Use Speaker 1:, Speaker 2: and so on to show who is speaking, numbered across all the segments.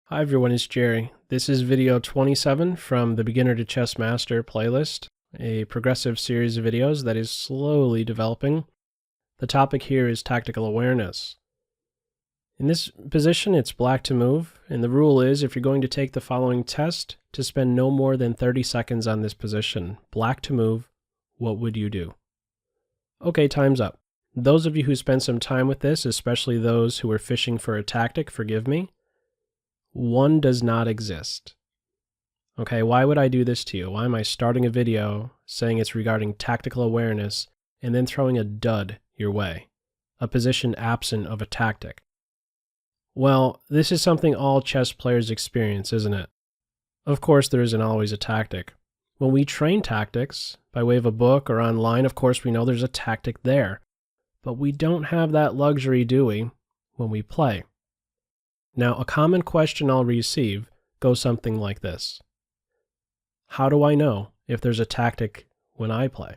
Speaker 1: Hi everyone, it's Jerry. This is video 27 from the Beginner to Chess Master playlist, a progressive series of videos that is slowly developing. The topic here is tactical awareness. In this position, it's black to move, and the rule is if you're going to take the following test, to spend no more than 30 seconds on this position. Black to move, what would you do? Okay, time's up. Those of you who spent some time with this, especially those who were fishing for a tactic, forgive me. One does not exist. Okay, why would I do this to you? Why am I starting a video saying it's regarding tactical awareness and then throwing a dud your way? A position absent of a tactic. Well, this is something all chess players experience, isn't it? Of course, there isn't always a tactic. When we train tactics, by way of a book or online, of course we know there's a tactic there. But we don't have that luxury, do we, when we play? Now, a common question I'll receive goes something like this. How do I know if there's a tactic when I play?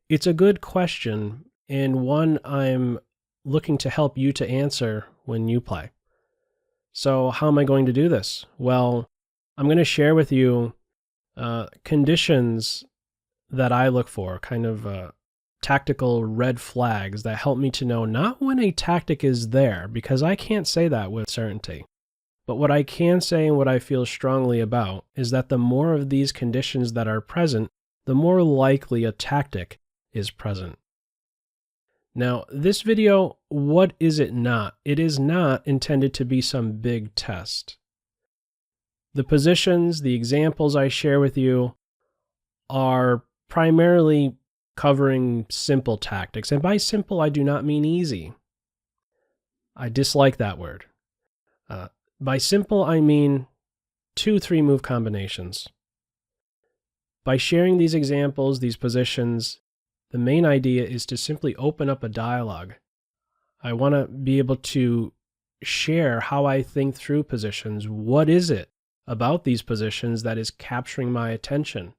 Speaker 1: It's a good question, and one I'm looking to help you to answer when you play. So how am I going to do this? Well, I'm going to share with you conditions that I look for, kind of tactical red flags that help me to know not when a tactic is there, because I can't say that with certainty. But what I can say and what I feel strongly about is that the more of these conditions that are present, the more likely a tactic is present. Now, this video, what is it not? It is not intended to be some big test. The positions, the examples I share with you are primarily covering simple tactics. And by simple, I do not mean easy. I dislike that word. By simple, I mean 2-3 move combinations. By sharing these examples, these positions, the main idea is to simply open up a dialogue. I want to be able to share how I think through positions. What is it about these positions that is capturing my attention?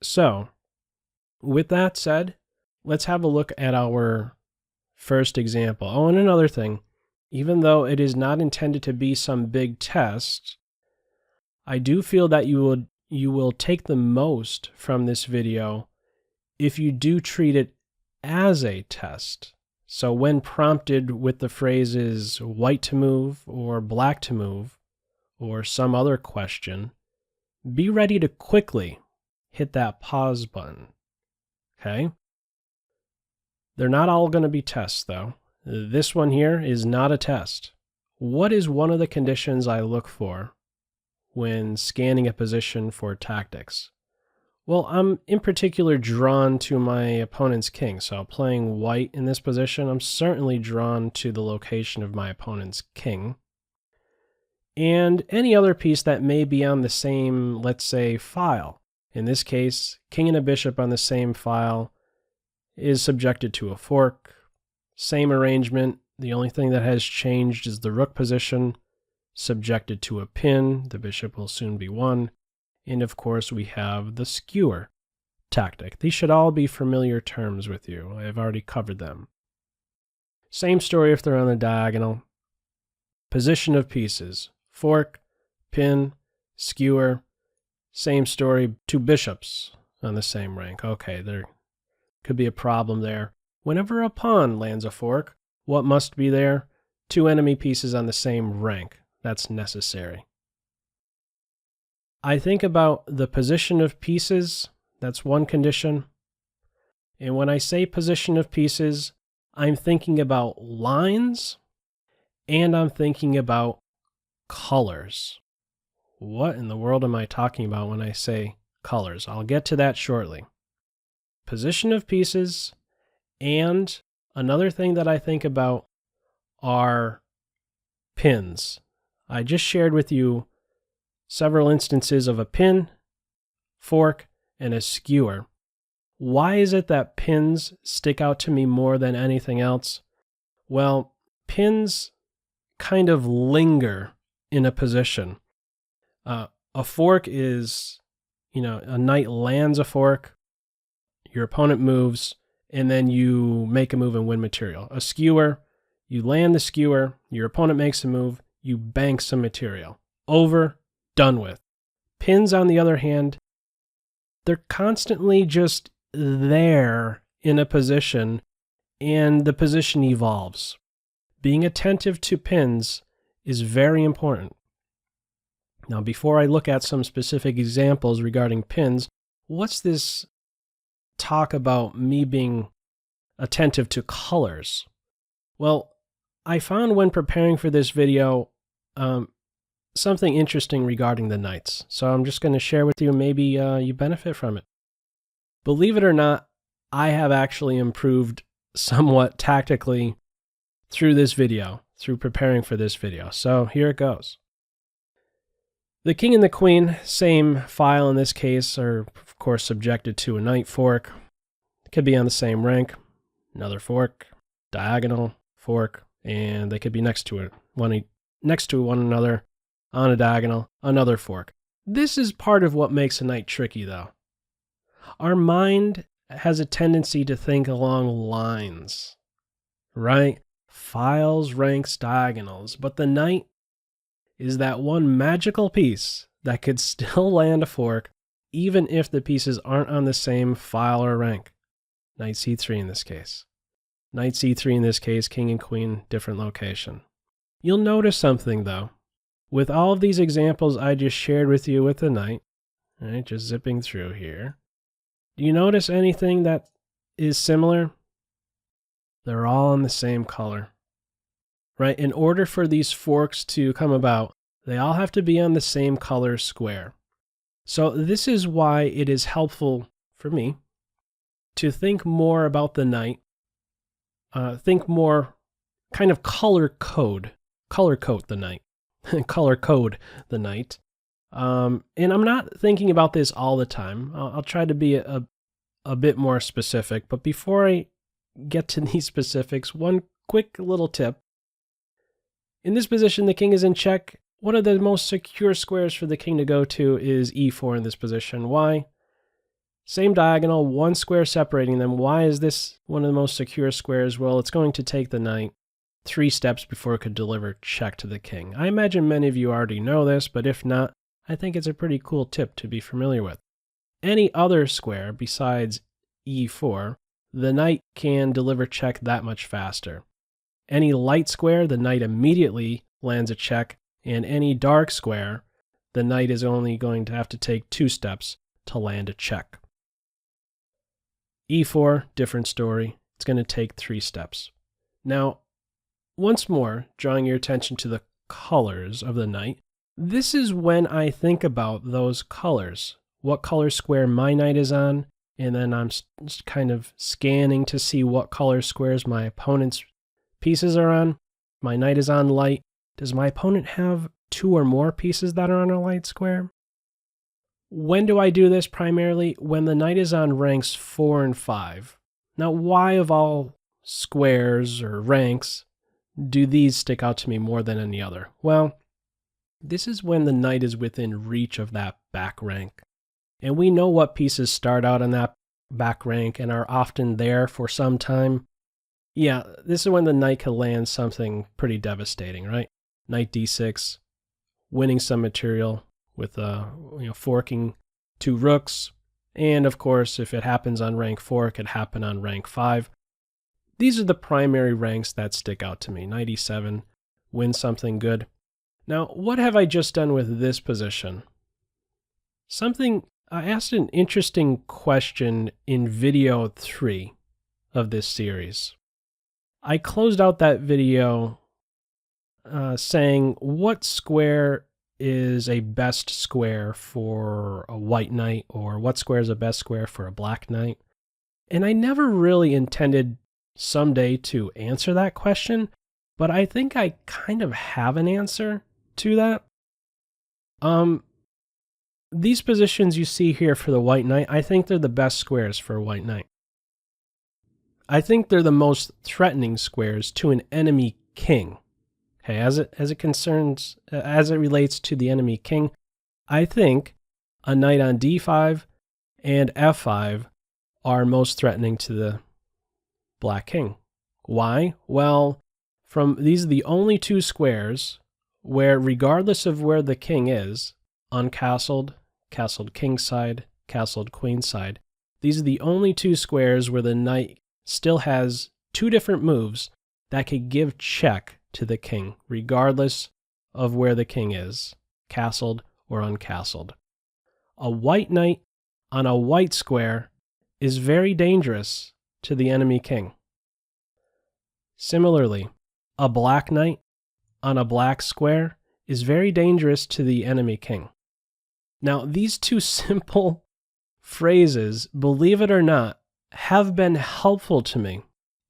Speaker 1: So, with that said, let's have a look at our first example. Oh, and another thing, even though it is not intended to be some big test, I do feel that you will take the most from this video if you do treat it as a test. So when prompted with the phrases white to move or black to move or some other question, be ready to quickly hit that pause button. Okay? They're not all going to be tests, though. This one here is not a test. What is one of the conditions I look for when scanning a position for tactics? Well, I'm in particular drawn to my opponent's king. So playing white in this position, I'm certainly drawn to the location of my opponent's king. And any other piece that may be on the same, let's say, file. In this case, king and a bishop on the same file is subjected to a fork. Same arrangement. The only thing that has changed is the rook position, subjected to a pin. The bishop will soon be won. And of course, we have the skewer tactic. These should all be familiar terms with you. I've already covered them. Same story if they're on the diagonal. Position of pieces. Fork, pin, skewer. Same story, 2 bishops on the same rank. Okay, there could be a problem there. Whenever a pawn lands a fork, what must be there? 2 enemy pieces on the same rank. That's necessary. I think about the position of pieces. That's one condition. And when I say position of pieces, I'm thinking about lines and I'm thinking about colors. What in the world am I talking about when I say colors? I'll get to that shortly. Position of pieces, and another thing that I think about are pins. I just shared with you several instances of a pin, fork, and a skewer. Why is it that pins stick out to me more than anything else? Well, pins kind of linger in a position. A fork is, a knight lands a fork, your opponent moves, and then you make a move and win material. A skewer You land the skewer, your opponent makes a move, you bank some material. Over, done with. Pins, on the other hand, they're constantly just there in a position, and the position evolves. Being attentive to pins is very important. Now, before I look at some specific examples regarding pins, what's this talk about me being attentive to colors? Well, I found when preparing for this video something interesting regarding the knights. So I'm just going to share with you, maybe you benefit from it. Believe it or not, I have actually improved somewhat tactically through this video, through preparing for this video. So here it goes. The king and the queen, same file in this case, are of course subjected to a knight fork. It could be on the same rank, another fork, diagonal, fork, and they could be next to one another on a diagonal, another fork. This is part of what makes a knight tricky, though. Our mind has a tendency to think along lines, right? Files, ranks, diagonals. But the knight is that one magical piece that could still land a fork, even if the pieces aren't on the same file or rank. Knight c3 in this case. Knight c3 in this case, king and queen, different location. You'll notice something, though. With all of these examples I just shared with you with the knight, right, just zipping through here, do you notice anything that is similar? They're all in the same color, right? In order for these forks to come about, they all have to be on the same color square. So this is why it is helpful for me to think more about the knight, think more kind of color code the knight, color code the knight. And I'm not thinking about this all the time. I'll try to be a bit more specific, but before I get to these specifics, one quick little tip. In this position, the king is in check. One of the most secure squares for the king to go to is e4 in this position. Why? Same diagonal, one square separating them. Why is this one of the most secure squares? Well, it's going to take the knight 3 steps before it could deliver check to the king. I imagine many of you already know this, but if not, I think it's a pretty cool tip to be familiar with. Any other square besides e4, the knight can deliver check that much faster. Any light square, the knight immediately lands a check, and any dark square, the knight is only going to have to take 2 steps to land a check. e4, different story. It's going to take 3 steps. Now, once more, drawing your attention to the colors of the knight, this is when I think about those colors, what color square my knight is on, and then I'm kind of scanning to see what color squares my opponent's pieces are on. My knight is on light. Does my opponent have 2 or more pieces that are on a light square? When do I do this primarily? When the knight is on ranks 4 and 5. Now, why of all squares or ranks do these stick out to me more than any other? Well, this is when the knight is within reach of that back rank. And we know what pieces start out on that back rank and are often there for some time. Yeah, this is when the knight can land something pretty devastating, right? Knight d6, winning some material with forking 2 rooks. And of course, if it happens on rank 4, it could happen on rank 5. These are the primary ranks that stick out to me. Knight e7, win something good. Now, what have I just done with this position? I asked an interesting question in video 3 of this series. I closed out that video saying what square is a best square for a white knight, or what square is a best square for a black knight. And I never really intended someday to answer that question, but I think I kind of have an answer to that. These positions you see here for the white knight, I think they're the best squares for a white knight. I think they're the most threatening squares to an enemy king. Okay, as it relates to the enemy king, I think a knight on d5 and f5 are most threatening to the black king. Why? Well, these are the only two squares where, regardless of where the king is, uncastled, castled kingside, castled queenside, these are the only two squares where the knight still has two different moves that could give check to the king, regardless of where the king is, castled or uncastled. A white knight on a white square is very dangerous to the enemy king. Similarly, a black knight on a black square is very dangerous to the enemy king. Now, these two simple phrases, believe it or not, have been helpful to me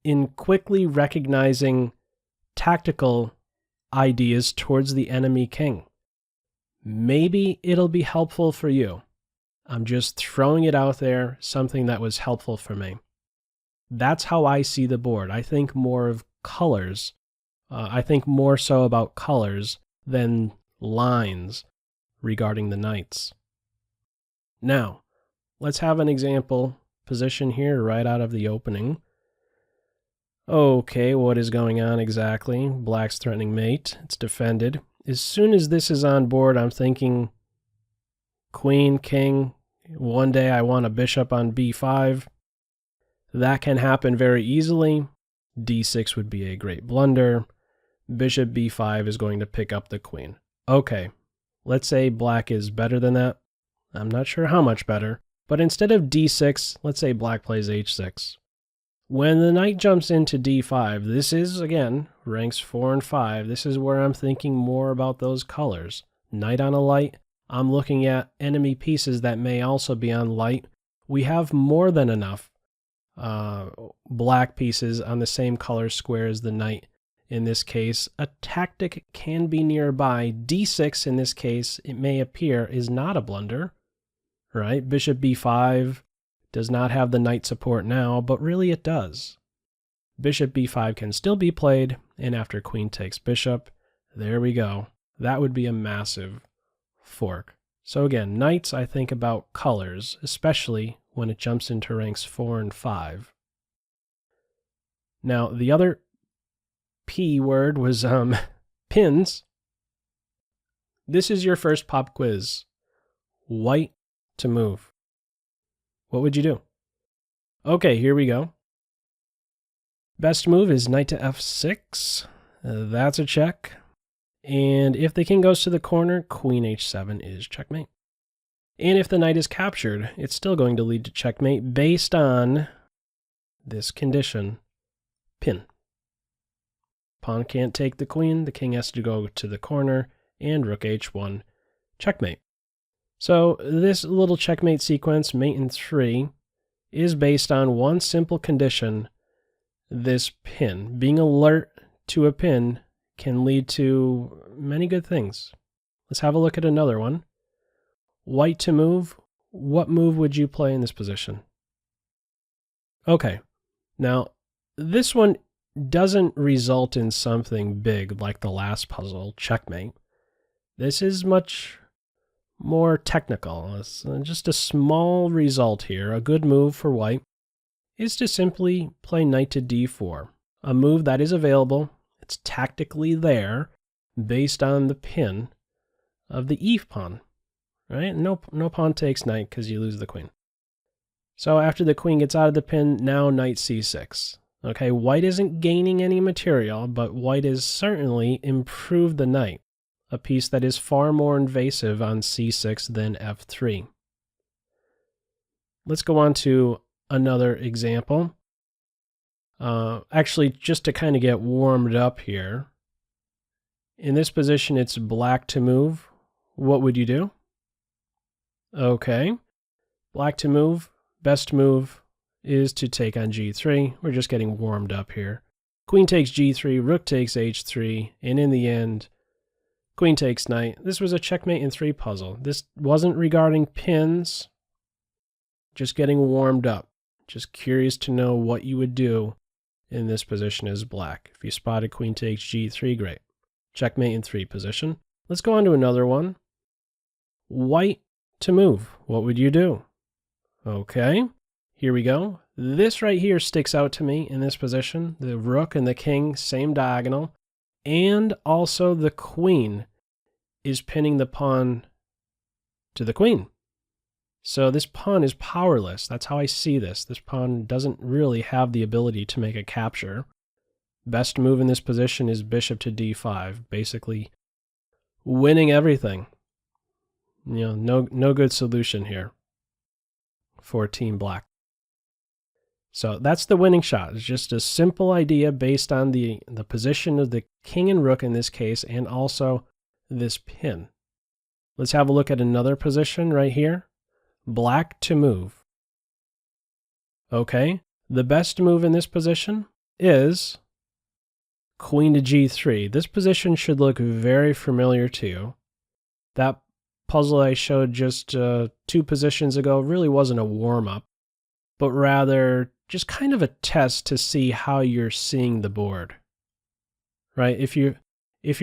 Speaker 1: in quickly recognizing tactical ideas towards the enemy king. Maybe it'll be helpful for you. I'm just throwing it out there, something that was helpful for me. That's how I see the board. I think more of colors. I think more so about colors than lines regarding the knights. Now, let's have an example position here right out of the opening. Okay, what is going on exactly? Black's threatening mate. It's defended. As soon as this is on board, I'm thinking queen, king. One day I want a bishop on b5. That can happen very easily. d6 would be a great blunder. Bishop b5 is going to pick up the queen. Okay, let's say black is better than that. I'm not sure how much better, but instead of d6, let's say black plays h6. When the knight jumps into d5, this is, again, ranks 4 and 5. This is where I'm thinking more about those colors. Knight on a light. I'm looking at enemy pieces that may also be on light. We have more than enough black pieces on the same color square as the knight. In this case, a tactic can be nearby. d6, in this case, it may appear, is not a blunder, right? Bishop b5 does not have the knight support now, but really it does. Bishop b5 can still be played, and after queen takes bishop, there we go. That would be a massive fork. So again, knights, I think about colors, especially when it jumps into ranks 4 and 5. Now, the other P word was pins. This is your first pop quiz. White to move. What would you do? Okay, here we go. Best move is knight to f6. That's a check. And if the king goes to the corner, queen h7 is checkmate. And if the knight is captured, it's still going to lead to checkmate based on this condition, pin. Pawn can't take the queen, the king has to go to the corner, and rook h1, checkmate. So this little checkmate sequence, mate in 3, is based on one simple condition, this pin. Being alert to a pin can lead to many good things. Let's have a look at another one. White to move. What move would you play in this position? Okay, now this one doesn't result in something big like the last puzzle, checkmate. This is much more technical. It's just a small result here. A good move for white is to simply play knight to d4, a move that is available. It's tactically there based on the pin of the eve pawn, right? No pawn takes knight because you lose the queen. So after the queen gets out of the pin, now knight c6. Okay, white isn't gaining any material, but white has certainly improved the knight, a piece that is far more invasive on c6 than f3. Let's go on to another example. Actually, just to kind of get warmed up here, in this position, it's black to move. What would you do? Okay, black to move. Best move is to take on g3. We're just getting warmed up here. Queen takes g3, rook takes h3, and in the end, queen takes knight. This was a checkmate in 3 puzzle. This wasn't regarding pins, just getting warmed up. Just curious to know what you would do in this position as black. If you spotted queen takes g3, great. Checkmate in 3 position. Let's go on to another one. White to move. What would you do? Okay, here we go. This right here sticks out to me in this position. The rook and the king, same diagonal. And also the queen is pinning the pawn to the queen. So this pawn is powerless. That's how I see this. This pawn doesn't really have the ability to make a capture. Best move in this position is bishop to d5, basically winning everything. You know, no good solution here for Team Black. So that's the winning shot. It's just a simple idea based on the position of the king and rook in this case, and also this pin. Let's have a look at another position right here. Black to move. Okay, the best move in this position is queen to g3. This position should look very familiar to you. That puzzle I showed just 2 positions ago really wasn't a warm-up, but rather just kind of a test to see how you're seeing the board. Right? If you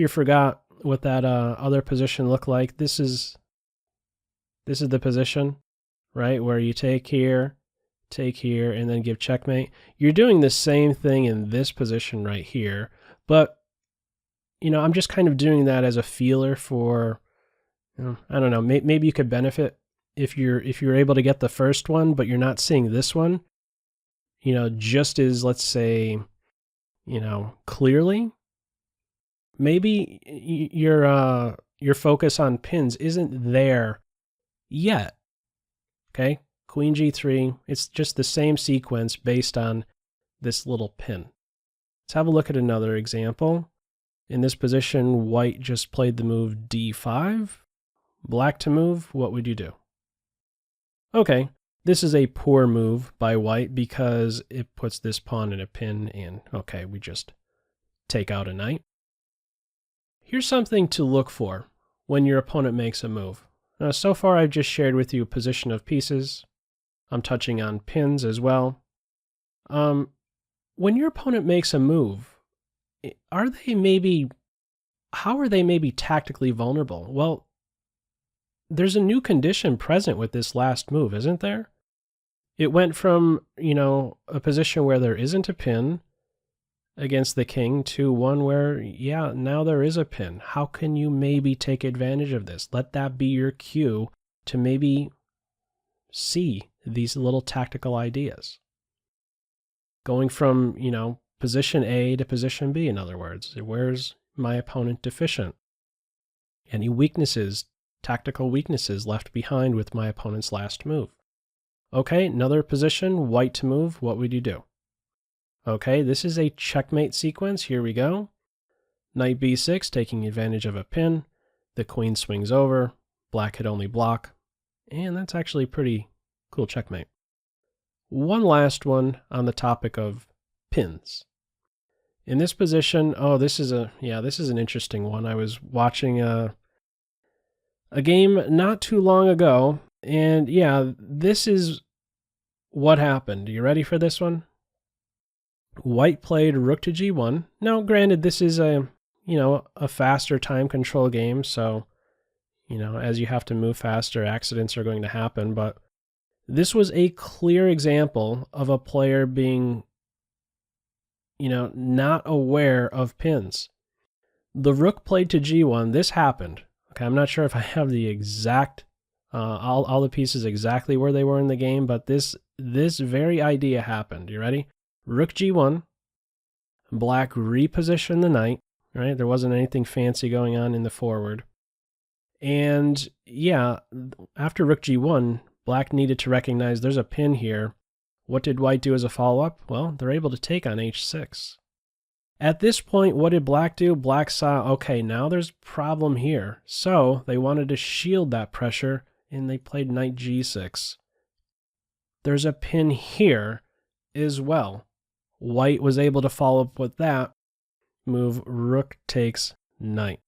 Speaker 1: forgot what that other position looked like, this is the position, right, where you take here, and then give checkmate. You're doing the same thing in this position right here, but you know, I'm just kind of doing that as a feeler for, you know, I don't know, maybe you could benefit if you're able to get the first one, but you're not seeing this one, you know, just as, let's say, you know, clearly. Maybe your focus on pins isn't there yet. Okay, queen g3, it's just the same sequence based on this little pin. Let's have a look at another example. In this position, white just played the move d5. Black to move, what would you do? Okay, this is a poor move by white because it puts this pawn in a pin, and okay, we just take out a knight. Here's something to look for when your opponent makes a move. Now, so far I've just shared with you position of pieces. I'm touching on pins as well. When your opponent makes a move, how are they maybe tactically vulnerable? Well, there's a new condition present with this last move, isn't there? It went from, you know, a position where there isn't a pin against the king to one where, yeah, now there is a pin. How can you maybe take advantage of this? Let that be your cue to maybe see these little tactical ideas. Going from, you know, position A to position B, in other words. Where's my opponent deficient? Any weaknesses, tactical weaknesses left behind with my opponent's last move? Okay, another position, white to move, what would you do? Okay, this is a checkmate sequence. Here we go. Knight b6, taking advantage of a pin. The queen swings over. Black could only block. And that's actually pretty cool checkmate. One last one on the topic of pins. In this position, oh, this is an interesting one. I was watching a game not too long ago, and yeah, this is what happened. You ready for this one? White played rook to g1. Now, granted, this is a faster time control game, so, you know, as you have to move faster, accidents are going to happen, but this was a clear example of a player being, you know, not aware of pins. The rook played to g1. This happened. Okay, I'm not sure if I have the exact, all the pieces exactly where they were in the game, but this very idea happened. You ready? Rook g1, black repositioned the knight, right? There wasn't anything fancy going on in the forward. And yeah, after rook g1, black needed to recognize there's a pin here. What did white do as a follow-up? Well, they're able to take on h6. At this point, what did black do? Black saw, okay, now there's a problem here. So they wanted to shield that pressure, and they played knight g6. There's a pin here as well. White was able to follow up with that move, rook takes knight.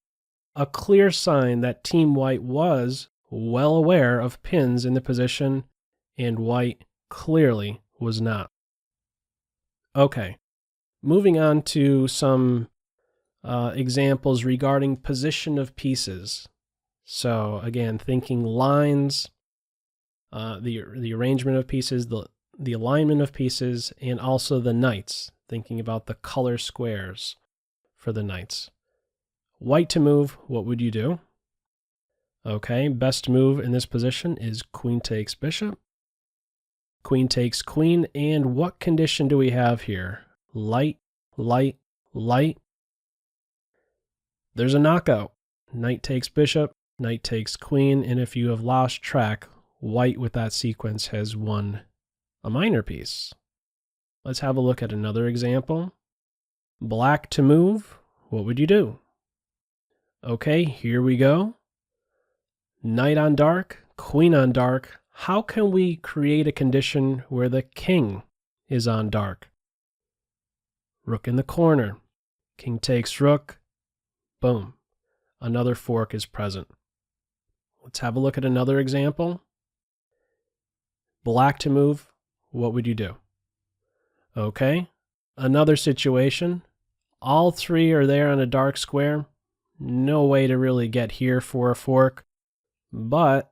Speaker 1: A clear sign that Team White was well aware of pins in the position, and white clearly was not. Okay, moving on to some examples regarding position of pieces. So again, thinking lines, the arrangement of pieces, the alignment of pieces, and also the knights, thinking about the color squares for the knights. White to move, what would you do? Okay, best move in this position is queen takes bishop. Queen takes queen, and what condition do we have here? Light, light, light. There's a knockout. Knight takes bishop, knight takes queen, and if you have lost track, white with that sequence has won a minor piece. Let's have a look at another example. Black to move, what would you do? Okay, here we go. Knight on dark, queen on dark. How can we create a condition where the king is on dark? Rook in the corner. King takes rook. Boom. Another fork is present. Let's have a look at another example. Black to move, what would you do? Okay, another situation. All three are there on a dark square. No way to really get here for a fork, but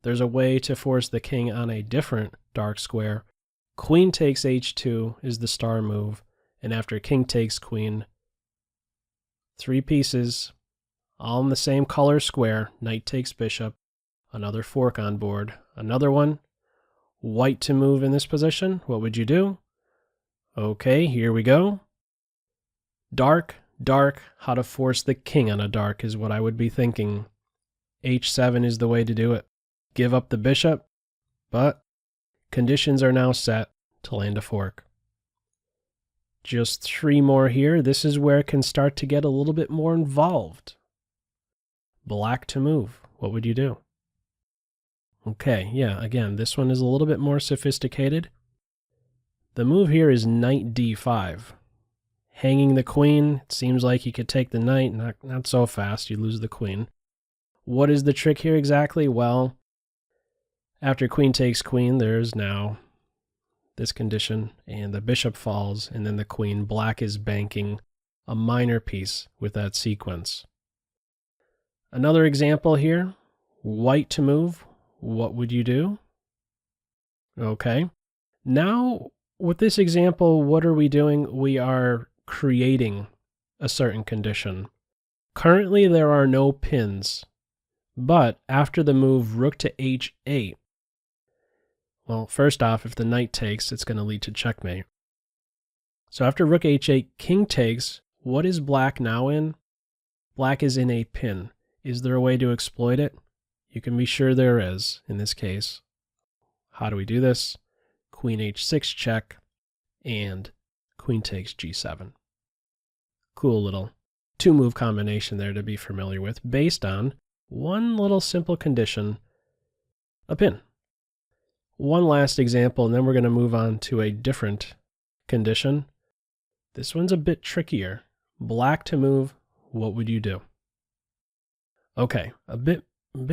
Speaker 1: there's a way to force the king on a different dark square. Queen takes h2 is the star move, and after king takes queen, 3 pieces, all in the same color square. Knight takes bishop, another fork on board, another one. White to move in this position, what would you do? Okay, here we go. Dark, dark, how to force the king on a dark is what I would be thinking. h7 is the way to do it. Give up the bishop, but conditions are now set to land a fork. Just 3 more here. This is where it can start to get a little bit more involved. Black to move, what would you do? Okay, yeah, again, this one is a little bit more sophisticated. The move here is knight d5. Hanging the queen, it seems like you could take the knight, not so fast, you lose the queen. What is the trick here exactly? Well, after queen takes queen, there's now this condition, and the bishop falls, and then the queen. Black is banking a minor piece with that sequence. Another example here, white to move, what would you do? Okay, now with this example, what are we doing? We are creating a certain condition. Currently, there are no pins, but after the move rook to h8, well, first off, if the knight takes, it's going to lead to checkmate. So after rook h8, king takes, what is black now in? Black is in a pin. Is there a way to exploit it? You can be sure there is in this case. How do we do this? Queen h6 check, and queen takes g7. Cool little 2-move combination there to be familiar with, based on one little simple condition, a pin. One last example, and then we're going to move on to a different condition. This one's a bit trickier. Black to move, what would you do? Okay, a bit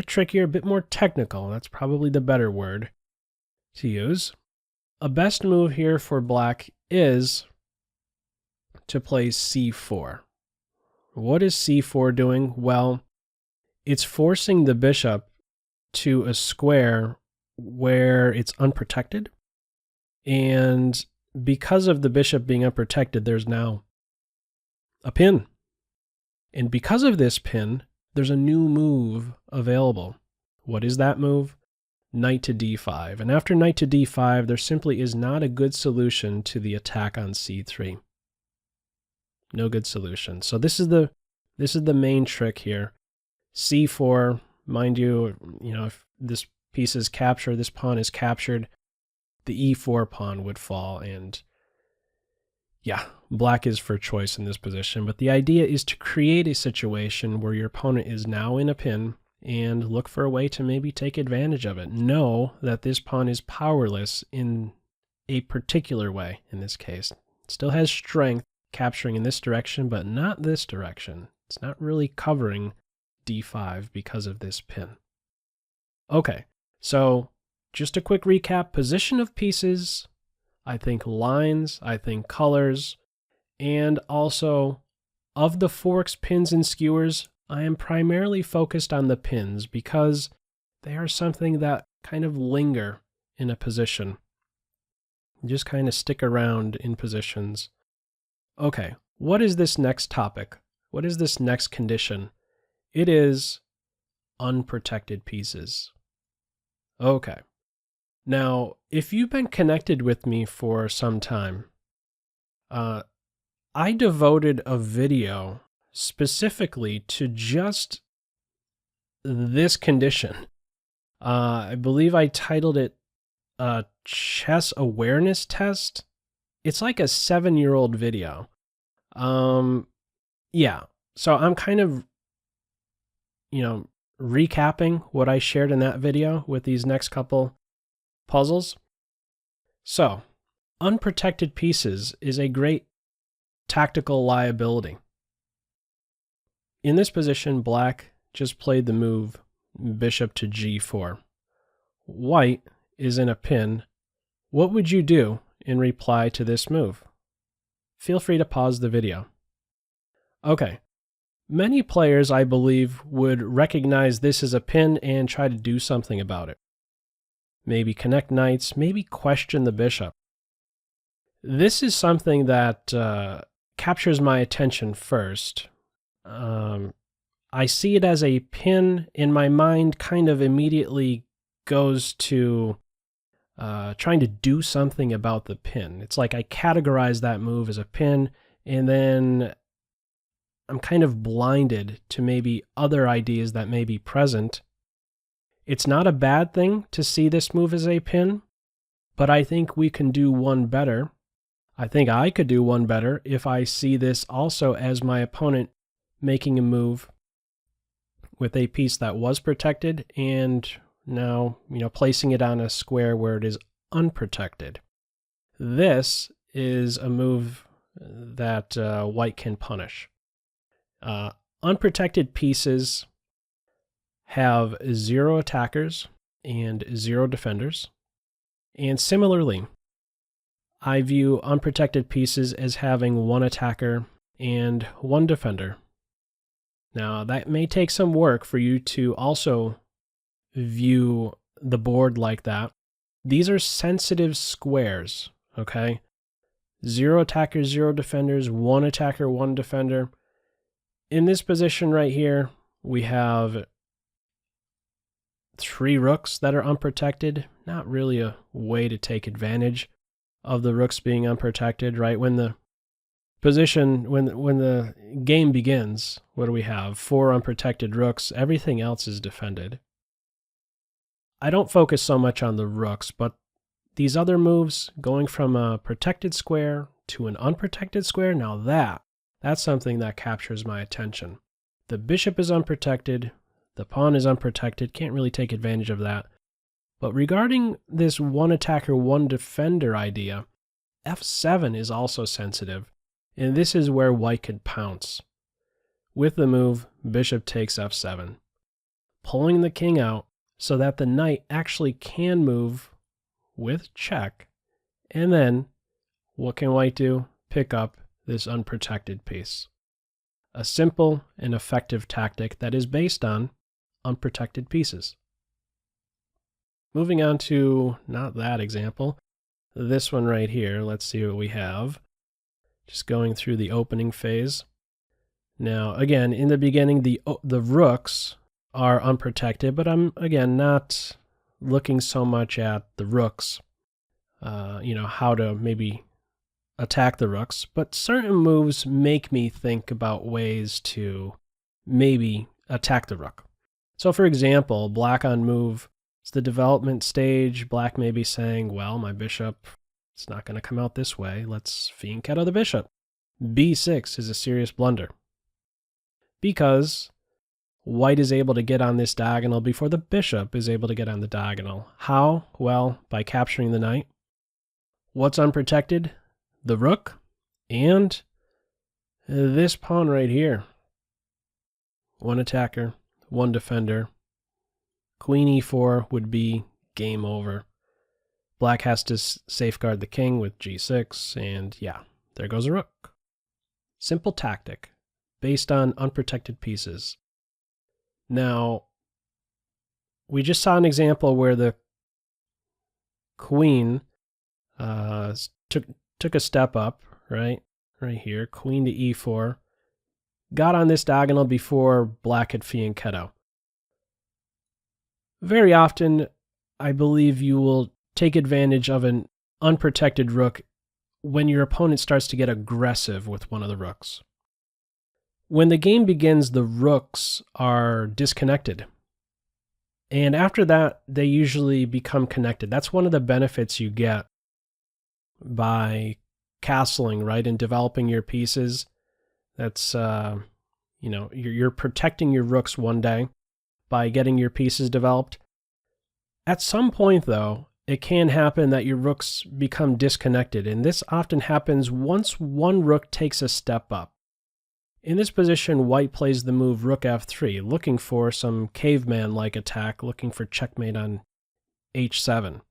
Speaker 1: trickier, a bit more technical. That's probably the better word to use. A best move here for black is to play c4. What is c4 doing? Well, it's forcing the bishop to a square where it's unprotected. And because of the bishop being unprotected, there's now a pin. And because of this pin, there's a new move available. What is that move? Knight to d5. And after knight to d5, there simply is not a good solution to the attack on c3. No good solution. So this is the main trick here. c4, mind you, if this piece is captured, this pawn is captured, the e4 pawn would fall, and yeah, black is for choice in this position. But the idea is to create a situation where your opponent is now in a pin and look for a way to maybe take advantage of it. Know that this pawn is powerless in a particular way in this case. It still has strength capturing in this direction, but not this direction. It's not really covering d5 because of this pin. Okay, so just a quick recap. Position of pieces, I think lines, I think colors, and also of the forks, pins, and skewers, I am primarily focused on the pins because they are something that kind of linger in a position. Just kind of stick around in positions. Okay, what is this next topic? What is this next condition? It is unprotected pieces. Okay. Now, if you've been connected with me for some time, I devoted a video specifically to just this condition. I believe I titled it Chess Awareness Test. It's like a 7-year-old video. Yeah. So I'm kind of, recapping what I shared in that video with these next couple puzzles. So, unprotected pieces is a great tactical liability. In this position, black just played the move bishop to g4. White is in a pin. What would you do in reply to this move? Feel free to pause the video. Okay. Many players, I believe, would recognize this as a pin and try to do something about it. Maybe connect knights, maybe question the bishop. This is something that captures my attention first. I see it as a pin, and my mind kind of immediately goes to trying to do something about the pin. It's like I categorize that move as a pin, and then I'm kind of blinded to maybe other ideas that may be present. It's not a bad thing to see this move as a pin, but I think we can do one better. I think I could do one better if I see this also as my opponent making a move with a piece that was protected and now, placing it on a square where it is unprotected. This is a move that white can punish. Unprotected pieces have 0 attackers and 0 defenders. And similarly, I view unprotected pieces as having 1 attacker and 1 defender. Now, that may take some work for you to also view the board like that. These are sensitive squares, okay? 0 attackers, 0 defenders, 1 attacker, 1 defender. In this position right here, we have 3 rooks that are unprotected. Not really a way to take advantage of the rooks being unprotected, right? When the position, when the game begins, what do we have? 4 unprotected rooks. Everything else is defended. I don't focus so much on the rooks, but these other moves, going from a protected square to an unprotected square, now that's something that captures my attention. The bishop is unprotected, the pawn is unprotected, can't really take advantage of that. But regarding this 1 attacker, 1 defender idea, f7 is also sensitive, and this is where white could pounce. With the move, bishop takes f7, pulling the king out so that the knight actually can move with check, and then what can white do? Pick up this unprotected piece. A simple and effective tactic that is based on unprotected pieces. Moving on to, not that example, this one right here. Let's see what we have. Just going through the opening phase. Now, again, in the beginning, the rooks are unprotected, but I'm, again, not looking so much at the rooks, how to maybe attack the rooks, but certain moves make me think about ways to maybe attack the rook. So for example, black on move, it's the development stage. Black may be saying, well, my bishop, it's not going to come out this way. Let's fianchetto the bishop. b6 is a serious blunder because white is able to get on this diagonal before the bishop is able to get on the diagonal. How? Well, by capturing the knight. What's unprotected? The rook and this pawn right here. 1 attacker, 1 defender. Queen e4 would be game over. Black has to safeguard the king with g6, and yeah, there goes a rook. Simple tactic based on unprotected pieces. Now, we just saw an example where the queen took a step up, right here, queen to e4, got on this diagonal before black had fianchetto. Very often, I believe you will take advantage of an unprotected rook when your opponent starts to get aggressive with one of the rooks. When the game begins, the rooks are disconnected. And after that, they usually become connected. That's one of the benefits you get by castling, right, and developing your pieces. That's, you're protecting your rooks one day by getting your pieces developed. At some point, though, it can happen that your rooks become disconnected, and this often happens once one rook takes a step up. In this position, white plays the move rook f3, looking for some caveman-like attack, looking for checkmate on h7.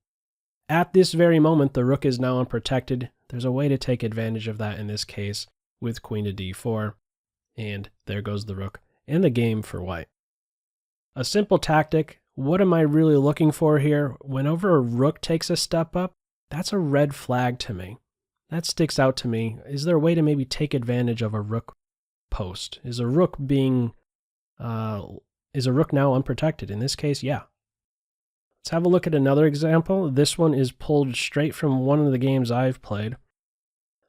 Speaker 1: At this very moment, the rook is now unprotected. There's a way to take advantage of that in this case with queen to d4, and there goes the rook and the game for white. A simple tactic. What am I really looking for here? Whenever a rook takes a step up, that's a red flag to me. That sticks out to me. Is there a way to maybe take advantage of a rook post? Is a rook now unprotected? In this case, yeah. Let's have a look at another example. This one is pulled straight from one of the games I've played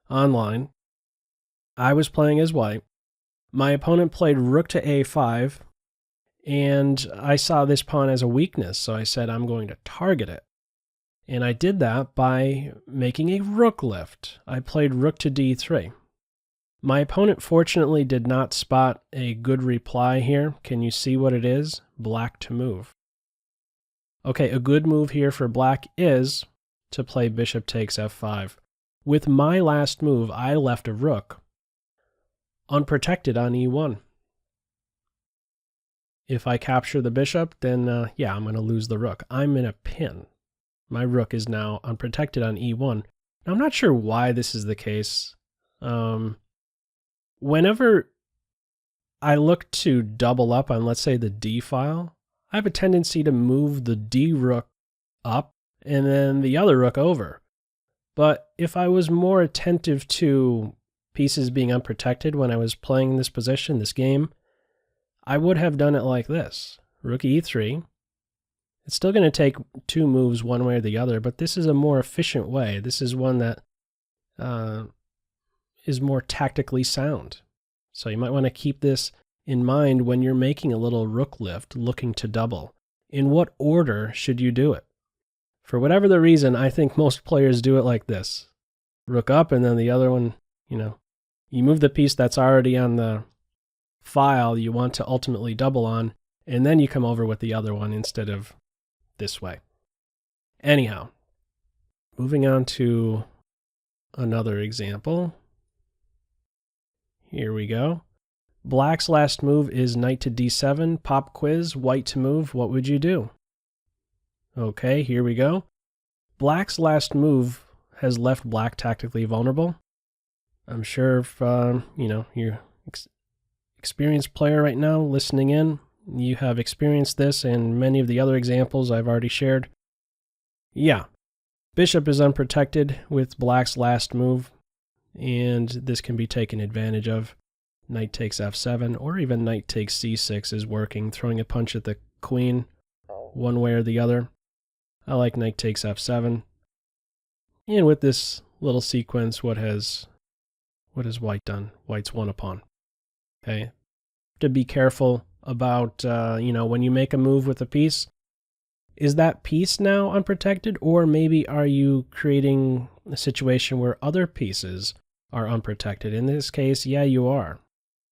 Speaker 1: online. I was playing as white. My opponent played rook to a5, and I saw this pawn as a weakness, so I said I'm going to target it. And I did that by making a rook lift. I played rook to d3. My opponent fortunately did not spot a good reply here. Can you see what it is? Black to move. Okay, a good move here for black is to play bishop takes f5. With my last move, I left a rook unprotected on e1. If I capture the bishop, then I'm going to lose the rook. I'm in a pin. My rook is now unprotected on e1. Now, I'm not sure why this is the case. Whenever I look to double up on, let's say, the d file, I have a tendency to move the d rook up and then the other rook over. But if I was more attentive to pieces being unprotected when I was playing this position, this game, I would have done it like this. Rook e3. It's still going to take two moves one way or the other, but this is a more efficient way. This is one that is more tactically sound. So you might want to keep this in mind when you're making a little rook lift looking to double. In what order should you do it? For whatever the reason, I think most players do it like this. Rook up, and then the other one, you move the piece that's already on the file you want to ultimately double on, and then you come over with the other one instead of this way. Anyhow, moving on to another example. Here we go. Black's last move is knight to d7. Pop quiz, white to move. What would you do? Okay, here we go. Black's last move has left black tactically vulnerable. I'm sure if you're experienced player right now listening in, you have experienced this and many of the other examples I've already shared. Yeah, bishop is unprotected with black's last move, and this can be taken advantage of. Knight takes f7, or even knight takes c6 is working, throwing a punch at the queen one way or the other. I like knight takes f7. And with this little sequence, what has white done? White's won a pawn. Okay, to be careful about, when you make a move with a piece, is that piece now unprotected, or maybe are you creating a situation where other pieces are unprotected? In this case, yeah, you are.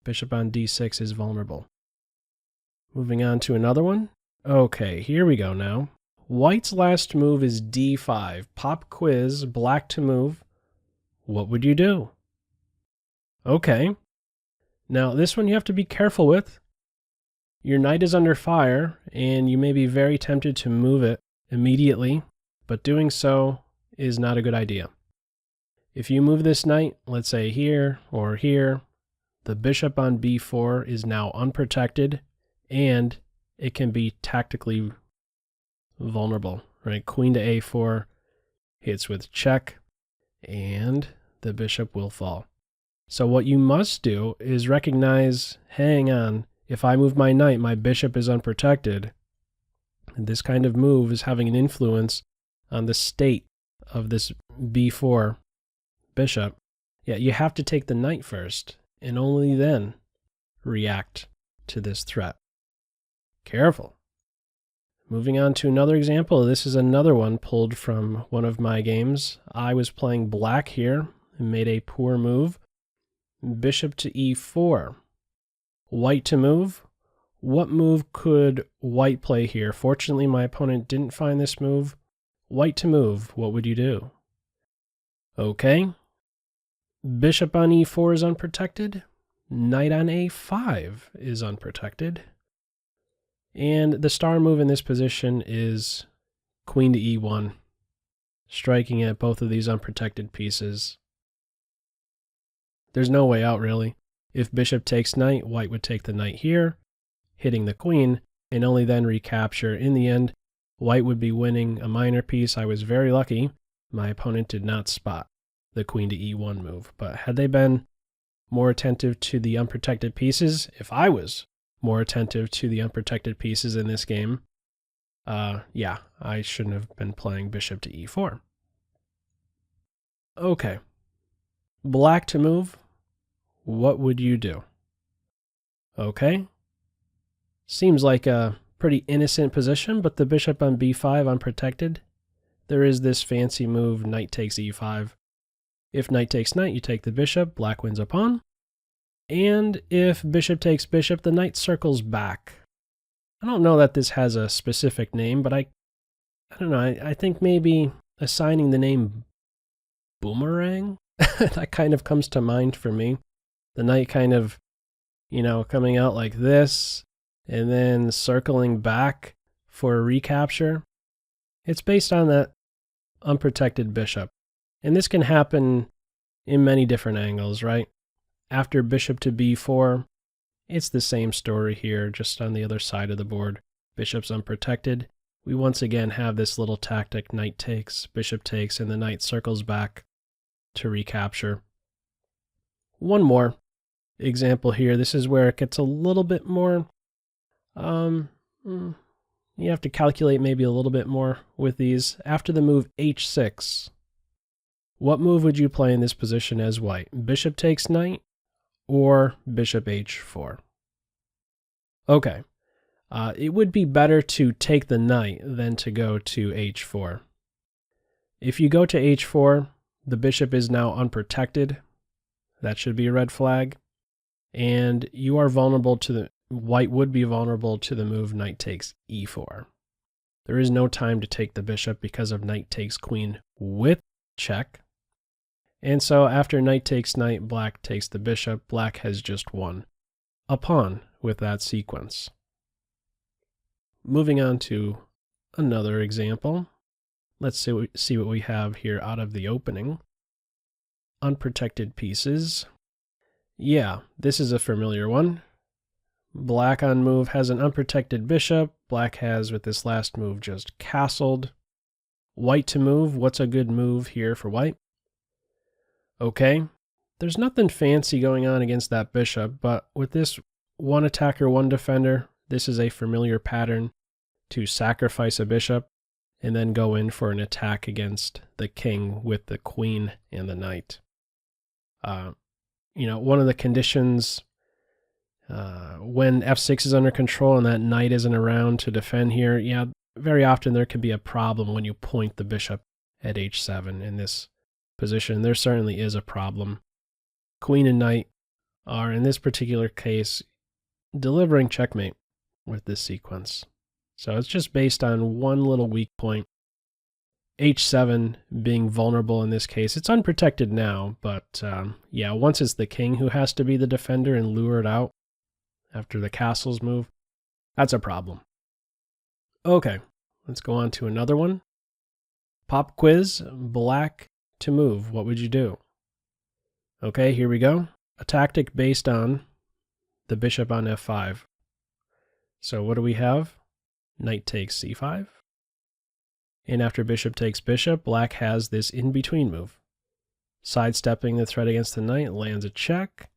Speaker 1: Bishop on d6 is vulnerable. Moving on to another one. Okay, here we go now. White's last move is d5. Pop quiz, black to move. What would you do? Okay. Now, this one you have to be careful with. Your knight is under fire, and you may be very tempted to move it immediately, but doing so is not a good idea. If you move this knight, let's say here or here, the bishop on b4 is now unprotected, and it can be tactically vulnerable, right? Queen to a4 hits with check. and the bishop will fall. So what you must do is recognize, hang on, if I move my knight, my bishop is unprotected. And this kind of move is having an influence on the state of this b4 bishop. Yeah, you have to take the knight first, and only then react to this threat. Careful. Moving on to another example. This is another one pulled from one of my games. I was playing black here and made a poor move. Bishop to e4. White to move. What move could white play here? Fortunately, my opponent didn't find this move. White to move. What would you do? Okay. Bishop on e4 is unprotected. Knight on a5 is unprotected. And the star move in this position is queen to e1, striking at both of these unprotected pieces. There's no way out, really. If bishop takes knight, white would take the knight here, hitting the queen, and only then recapture. In the end, white would be winning a minor piece. I was very lucky. My opponent did not spot the queen to e1 move. But had they been more attentive to the unprotected pieces, if I was more attentive to the unprotected pieces in this game, yeah, I shouldn't have been playing bishop to e4. Okay. Black to move. What would you do? Okay. Seems like a pretty innocent position, but the bishop on b5 unprotected. There is this fancy move, knight takes e5. If knight takes knight, you take the bishop, black wins a pawn. And if bishop takes bishop, the knight circles back. I don't know that this has a specific name, but I don't know, I think maybe assigning the name boomerang, that kind of comes to mind for me. The knight kind of, coming out like this, and then circling back for a recapture. It's based on that unprotected bishop. And this can happen in many different angles, right? After bishop to b4, it's the same story here, just on the other side of the board. Bishop's unprotected. We once again have this little tactic, knight takes, bishop takes, and the knight circles back to recapture. One more example here. This is where it gets a little bit more, you have to calculate maybe a little bit more with these. After the move h6, what move would you play in this position as white? Bishop takes knight or bishop h4? Okay. It would be better to take the knight than to go to h4. If you go to h4, the bishop is now unprotected. That should be a red flag. And you are vulnerable to white would be vulnerable to the move knight takes e4. There is no time to take the bishop because of knight takes queen with check. And so after knight takes knight, black takes the bishop. Black has just won a pawn with that sequence. Moving on to another example. Let's see what we have here out of the opening. Unprotected pieces. Yeah, this is a familiar one. Black on move has an unprotected bishop. Black has, with this last move, just castled. White to move. What's a good move here for white? Okay, there's nothing fancy going on against that bishop, but with this one attacker, one defender, this is a familiar pattern to sacrifice a bishop and then go in for an attack against the king with the queen and the knight. One of the conditions when f6 is under control and that knight isn't around to defend here, yeah, very often there can be a problem when you point the bishop at h7 in this position. There certainly is a problem. Queen and knight are, in this particular case, delivering checkmate with this sequence. So it's just based on one little weak point. h7 being vulnerable in this case. It's unprotected now, but yeah, once it's the king who has to be the defender and lure it out after the castles move, that's a problem. Okay, let's go on to another one. Pop quiz, black to move. What would you do? Okay, here we go. A tactic based on the bishop on f5. So what do we have? Knight takes c5. And after bishop takes bishop, black has this in-between move. Sidestepping the threat against the knight, lands a check,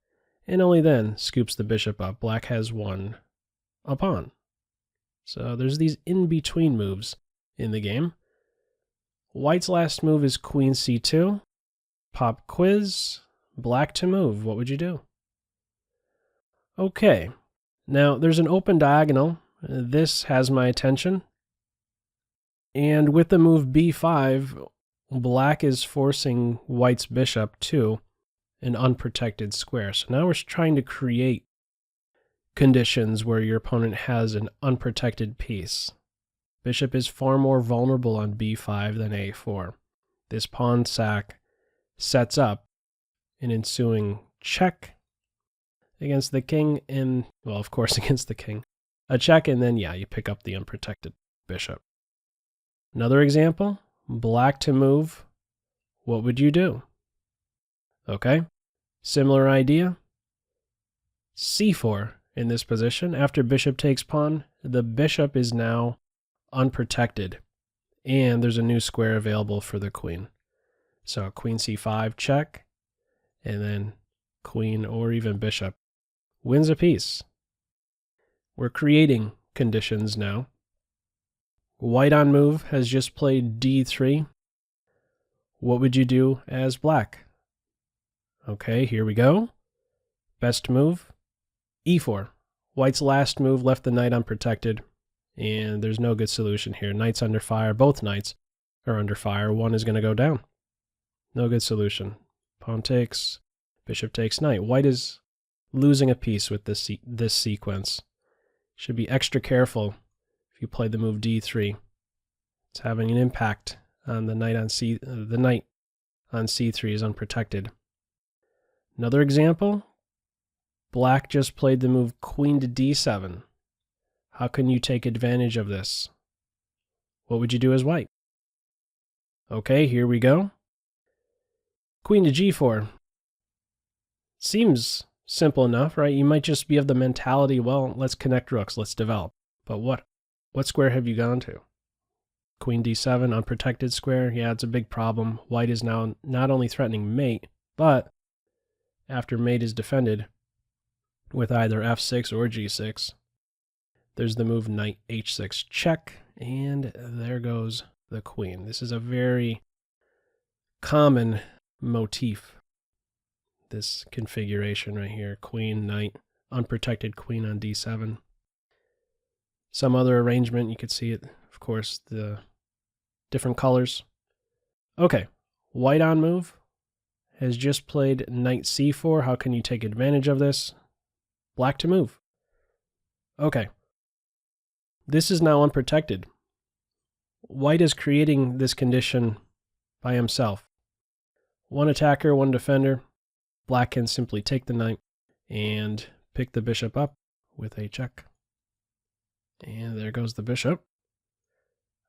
Speaker 1: and only then scoops the bishop up. Black has won a pawn. So there's these in-between moves in the game. White's last move is queen c2. Pop quiz. Black to move. What would you do? Okay. Now, there's an open diagonal. This has my attention. And with the move b5, black is forcing white's bishop to an unprotected square. So now we're trying to create conditions where your opponent has an unprotected piece. Bishop is far more vulnerable on b5 than a4. This pawn sack sets up an ensuing check against the king and, well, of course, against the king. A check, and then, yeah, you pick up the unprotected bishop. Another example, black to move. What would you do? Okay, similar idea. c4 in this position. After bishop takes pawn, the bishop is now unprotected, and there's a new square available for the queen. So queen c5 check, and then queen or even bishop wins a piece. We're creating conditions now. White on move has just played d3. What would you do as black? Okay, here we go. Best move, e4. White's last move left the knight unprotected, and there's no good solution here. Knight's under fire. Both knights are under fire. One is going to go down. No good solution. Pawn takes, bishop takes knight. White is losing a piece with this sequence. Should be extra careful if you play the move d3. It's having an impact on the knight on c3 is unprotected. Another example, black just played the move queen to d7. How can you take advantage of this? What would you do as white? Okay, here we go. Queen to g4. Seems simple enough, right? You might just be of the mentality, well, let's connect rooks, let's develop. But what square have you gone to? Queen d7, unprotected square. Yeah, it's a big problem. White is now not only threatening mate, but after mate is defended with either f6 or g6, there's the move knight h6 check, and there goes the queen. This is a very common motif, this configuration right here. Queen, knight, unprotected queen on d7. Some other arrangement, you could see it, of course, the different colors. Okay, white on move has just played knight c4. How can you take advantage of this? Black to move. Okay. This is now unprotected. White is creating this condition by himself. One attacker, one defender. Black can simply take the knight and pick the bishop up with a check. And there goes the bishop.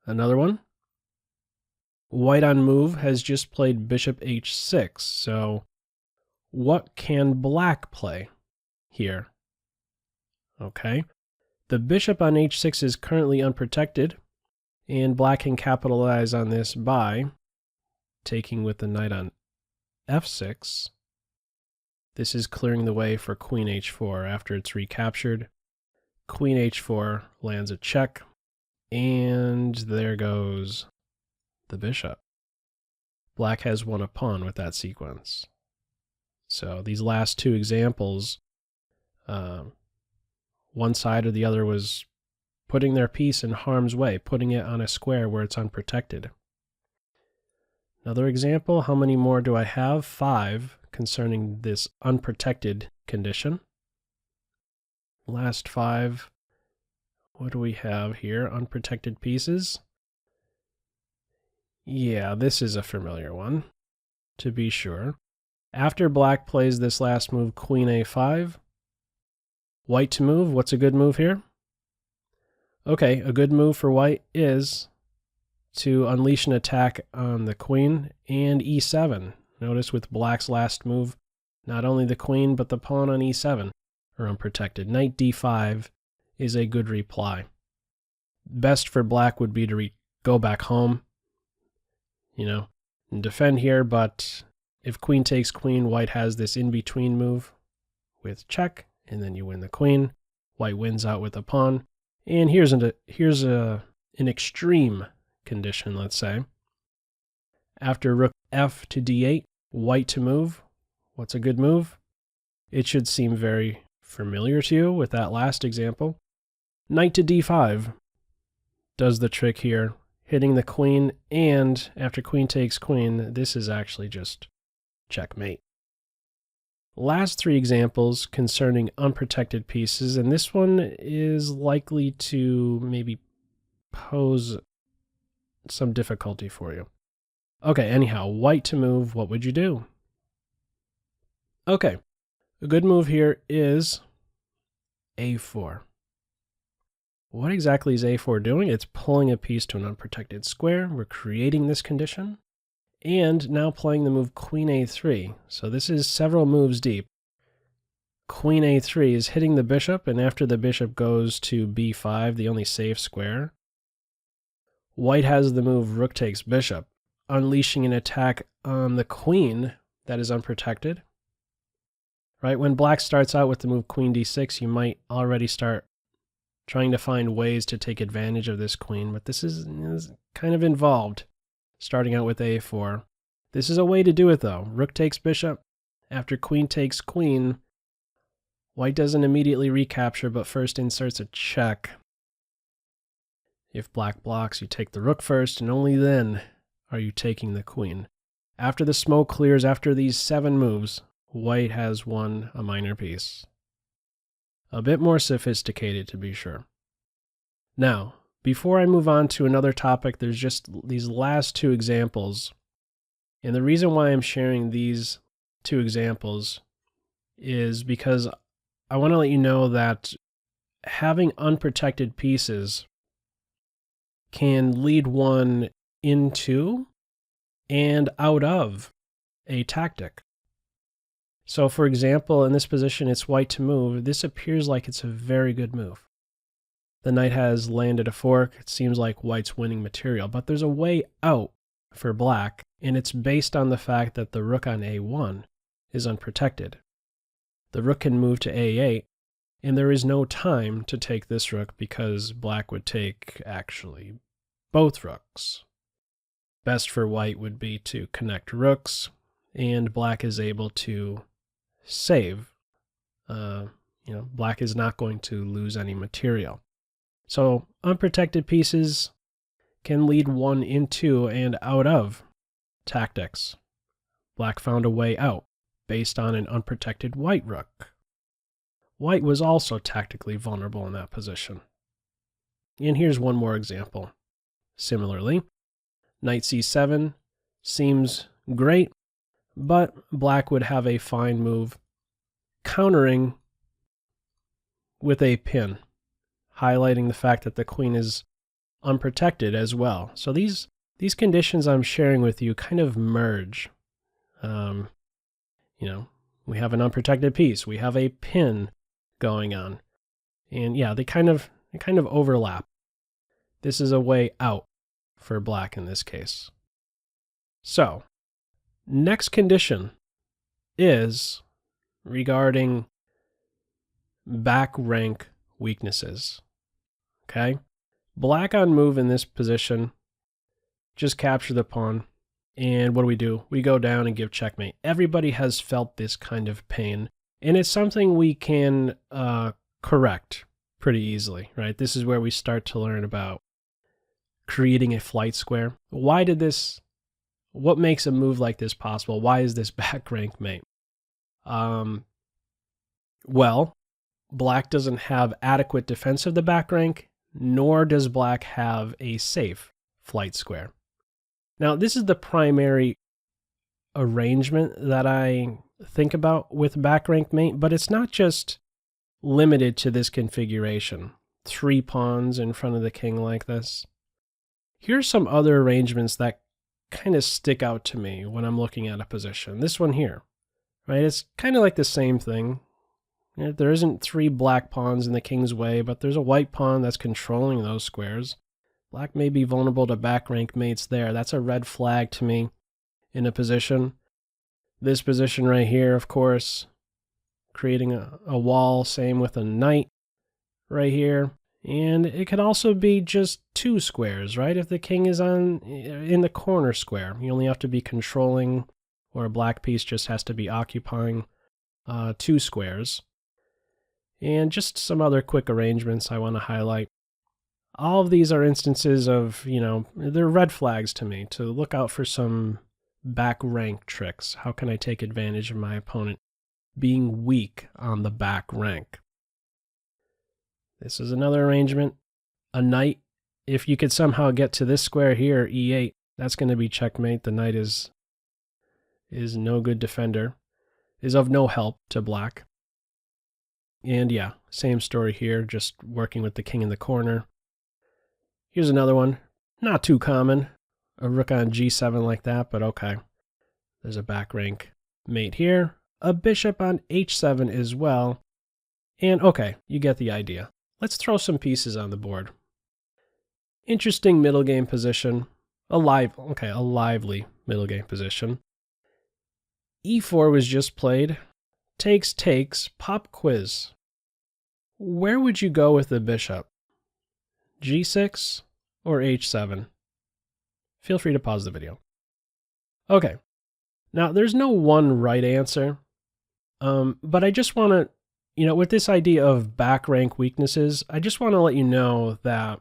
Speaker 1: Another one. White on move has just played bishop h6. So what can black play here? Okay. The bishop on h6 is currently unprotected, and black can capitalize on this by taking with the knight on f6. This is clearing the way for queen h4 after it's recaptured. Queen h4 lands a check, and there goes the bishop. Black has won a pawn with that sequence. So these last two examples, one side or the other was putting their piece in harm's way, putting it on a square where it's unprotected. Another example, how many more do I have? 5 concerning this unprotected condition. Last 5, what do we have here? Unprotected pieces. Yeah, this is a familiar one, to be sure. After black plays this last move, queen a5, white to move. What's a good move here? Okay, a good move for white is to unleash an attack on the queen and e7. Notice with black's last move, not only the queen, but the pawn on e7 are unprotected. Knight d5 is a good reply. Best for black would be to go back home, and defend here, but if queen takes queen, white has this in-between move with check, and then you win the queen. White wins out with a pawn. And here's an extreme condition, let's say. After rook f to d8, white to move. What's a good move? It should seem very familiar to you with that last example. Knight to d5 does the trick here, hitting the queen, and after queen takes queen, this is actually just checkmate. Last three examples concerning unprotected pieces, and this one is likely to maybe pose some difficulty for you. Okay, anyhow, white to move, what would you do? Okay, a good move here is a4. What exactly is a4 doing? It's pulling a piece to an unprotected square. We're creating this condition. And now playing the move queen a3. So this is several moves deep. Queen a3 is hitting the bishop, and after the bishop goes to b5, the only safe square, white has the move rook takes bishop, unleashing an attack on the queen that is unprotected. Right, when black starts out with the move queen d6, you might already start trying to find ways to take advantage of this queen, but this is kind of involved, starting out with a4. This is a way to do it, though. Rook takes bishop. After queen takes queen, white doesn't immediately recapture, but first inserts a check. If black blocks, you take the rook first, and only then are you taking the queen. After the smoke clears, after these 7 moves, white has won a minor piece. A bit more sophisticated, to be sure. Now, before I move on to another topic, there's just these last 2 examples. And the reason why I'm sharing these 2 examples is because I want to let you know that having unprotected pieces can lead one into and out of a tactic. So for example, in this position, it's white to move. This appears like it's a very good move. The knight has landed a fork. It seems like white's winning material, but there's a way out for black, and it's based on the fact that the rook on a1 is unprotected. The rook can move to a8, and there is no time to take this rook because black would take, actually, both rooks. Best for white would be to connect rooks, and black is able to save. Black is not going to lose any material. So unprotected pieces can lead one into and out of tactics. Black found a way out based on an unprotected white rook. White was also tactically vulnerable in that position. And here's one more example. Similarly, knight c7 seems great, but black would have a fine move countering with a pin, highlighting the fact that the queen is unprotected as well. So these conditions I'm sharing with you kind of merge. We have an unprotected piece, we have a pin going on, and yeah, they kind of overlap. This is a way out for black in this case. So, next condition is regarding back rank weaknesses. Okay? Black on move in this position, just capture the pawn, and what do? We go down and give checkmate. Everybody has felt this kind of pain, and it's something we can correct pretty easily, right? This is where we start to learn about creating a flight square. What makes a move like this possible? Why is this back rank mate? Well, black doesn't have adequate defense of the back rank, nor does black have a safe flight square. Now, this is the primary arrangement that I think about with back rank mate, but it's not just limited to this configuration. 3 pawns in front of the king like this. Here's some other arrangements that kind of stick out to me when I'm looking at a position. This one here, right? It's kind of like the same thing. There isn't 3 black pawns in the king's way, but there's a white pawn that's controlling those squares. Black may be vulnerable to back rank mates there. That's a red flag to me in a position. This position right here, of course, creating a wall, same with a knight right here. And it could also be just 2 squares, right? If the king is in the corner square, you only have to be controlling, or a black piece just has to be occupying 2 squares. And just some other quick arrangements I want to highlight. All of these are instances of, they're red flags to me, to look out for some back rank tricks. How can I take advantage of my opponent being weak on the back rank? This is another arrangement. A knight, if you could somehow get to this square here, e8, that's going to be checkmate. The knight is no good defender, is of no help to black. And yeah, same story here, just working with the king in the corner. Here's another one, not too common, a rook on g7 like that, but okay. There's a back rank mate here, a bishop on h7 as well, and okay, you get the idea. Let's throw some pieces on the board. Interesting middle game position, a lively middle game position. e4 was just played, takes, pop quiz. Where would you go with the bishop? g6 or h7? Feel free to pause the video. Okay, now there's no one right answer, but I just want to, with this idea of back rank weaknesses, I just want to let you know that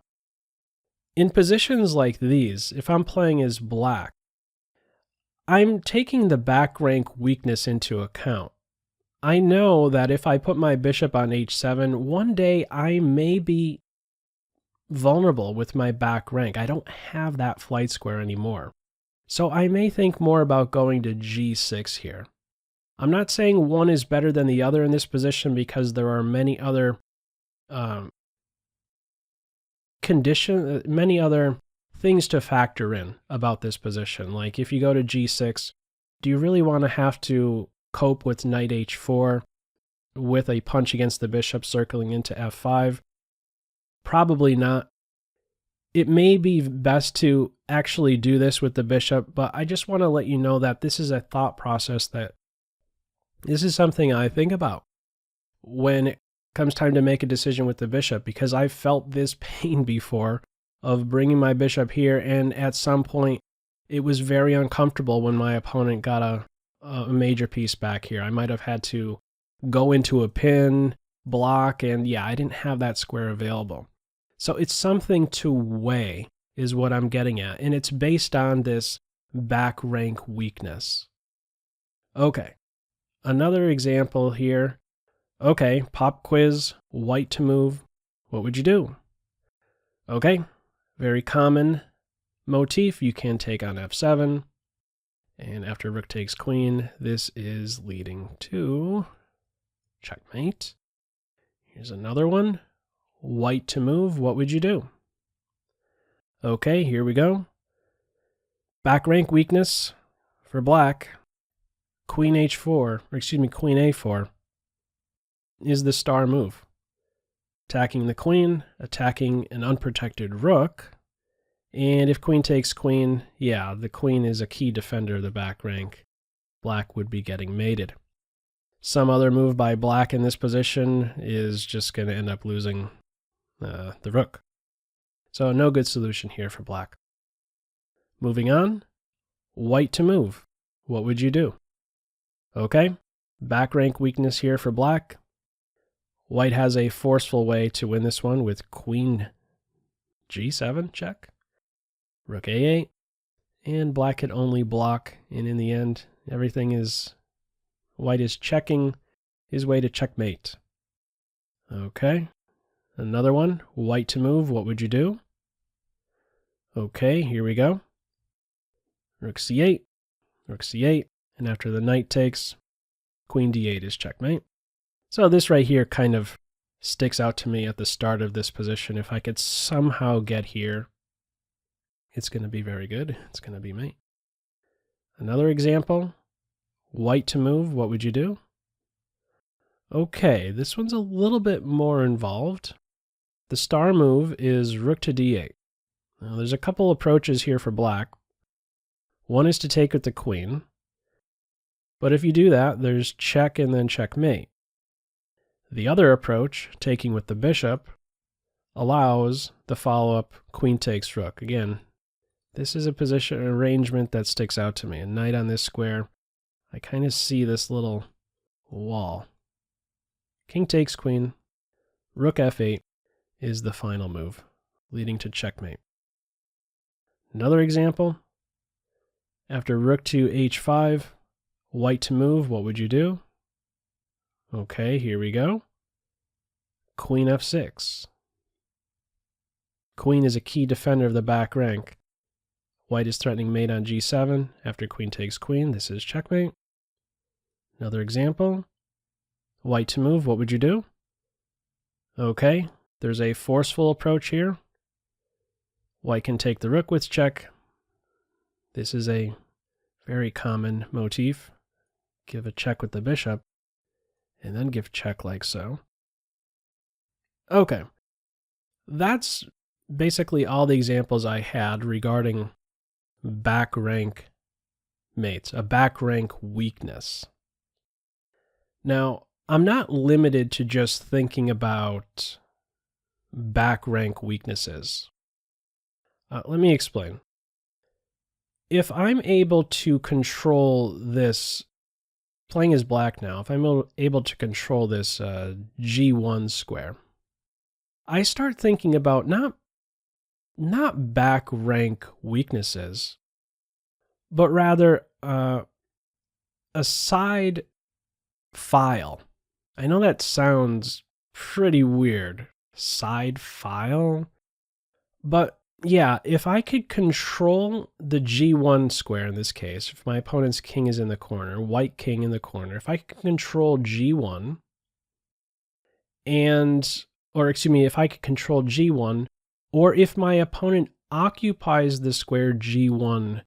Speaker 1: in positions like these, if I'm playing as black, I'm taking the back rank weakness into account. I know that if I put my bishop on h7, one day I may be vulnerable with my back rank. I don't have that flight square anymore. So I may think more about going to g6 here. I'm not saying one is better than the other in this position, because there are many other many other things to factor in about this position. Like if you go to g6, do you really want to have to cope with knight h4 with a punch against the bishop circling into f5? Probably not. It may be best to actually do this with the bishop, but I just want to let you know that this is a thought process, that this is something I think about when it comes time to make a decision with the bishop, because I've felt this pain before of bringing my bishop here, and at some point it was very uncomfortable when my opponent got a major piece back here. I might have had to go into a pin, block, and yeah, I didn't have that square available. So it's something to weigh, is what I'm getting at, and it's based on this back rank weakness. Okay, another example here. Okay, pop quiz, white to move. What would you do? Okay, very common motif. You can take on f7, and after rook takes queen, this is leading to checkmate. Here's another one. White to move, what would you do? Okay, here we go. Back rank weakness for black. Queen h4, or excuse me, queen a4 is the star move. Attacking the queen, attacking an unprotected rook, and if queen takes queen, yeah, the queen is a key defender of the back rank. Black would be getting mated. Some other move by black in this position is just going to end up losing the rook. So no good solution here for black. Moving on, white to move. What would you do? Okay, back rank weakness here for black. White has a forceful way to win this one with queen g7 check, rook a8, and black could only block, and in the end, white is checking his way to checkmate. Okay, another one, white to move, what would you do? Okay, here we go. Rook c8, and after the knight takes, queen d8 is checkmate. So this right here kind of sticks out to me at the start of this position. If I could somehow get here, it's going to be very good. It's going to be mate. Another example, white to move, what would you do? Okay, this one's a little bit more involved. The star move is rook to d8. Now, there's a couple approaches here for black. One is to take with the queen, But if you do that, there's check and then checkmate. The other approach, taking with the bishop, allows the follow-up queen takes rook. Again, this is a position arrangement that sticks out to me. A knight on this square, I kind of see this little wall. King takes queen, rook f8 is the final move, leading to checkmate. Another example, after rook to h5, white to move, what would you do? Okay, here we go. Queen f6. Queen is a key defender of the back rank. White is threatening mate on g7. After queen takes queen, this is checkmate. Another example. White to move, what would you do? Okay, there's a forceful approach here. White can take the rook with check. This is a very common motif. Give a check with the bishop, and then give check like so. Okay, that's basically all the examples I had regarding back rank mates, a back rank weakness. Now, I'm not limited to just thinking about back rank weaknesses. Let me explain. If I'm able to control this, playing as black now, if I'm able to control this G1 square, I start thinking about not back rank weaknesses, but rather a side file. I know that sounds pretty weird, side file, but yeah, if I could control the G1 square in this case, if my opponent's king is in the corner, white king in the corner, if I could control G1 if I could control G1, or if my opponent occupies the square G1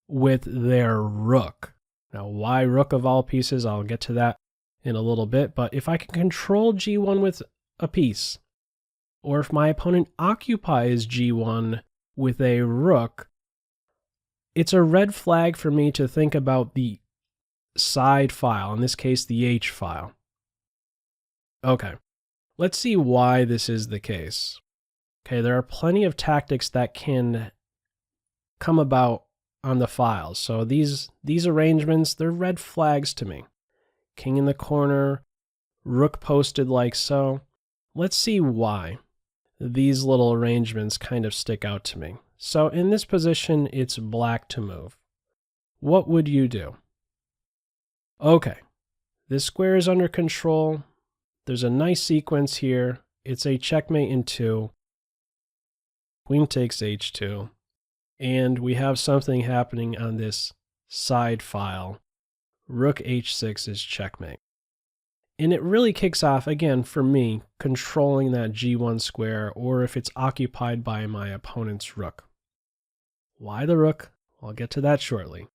Speaker 1: with their rook. Now, why rook of all pieces? I'll get to that in a little bit, but if I can control G1 with a piece, or if my opponent occupies G1 with a rook, it's a red flag for me to think about the side file, in this case, the H file. Okay, let's see why this is the case. Okay, there are plenty of tactics that can come about on the files. So these arrangements, they're red flags to me. King in the corner, rook posted like so. Let's see why these little arrangements kind of stick out to me. So in this position, it's black to move. What would you do? Okay, this square is under control. There's a nice sequence here. It's a checkmate in 2. Queen takes h2. And we have something happening on this side file. Rook h6 is checkmate. And it really kicks off, again, for me, controlling that G1 square, or if it's occupied by my opponent's rook. Why the rook? I'll get to that shortly.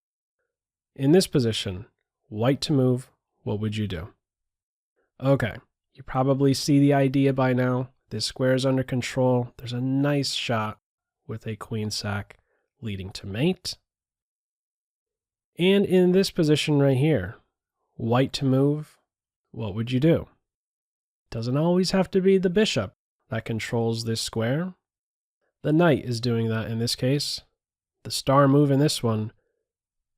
Speaker 1: In this position, white to move, what would you do? Okay, you probably see the idea by now. This square is under control. There's a nice shot with a queen sack leading to mate. And in this position right here, white to move, what would you do? Doesn't always have to be the bishop that controls this square. The knight is doing that in this case. The star move in this one,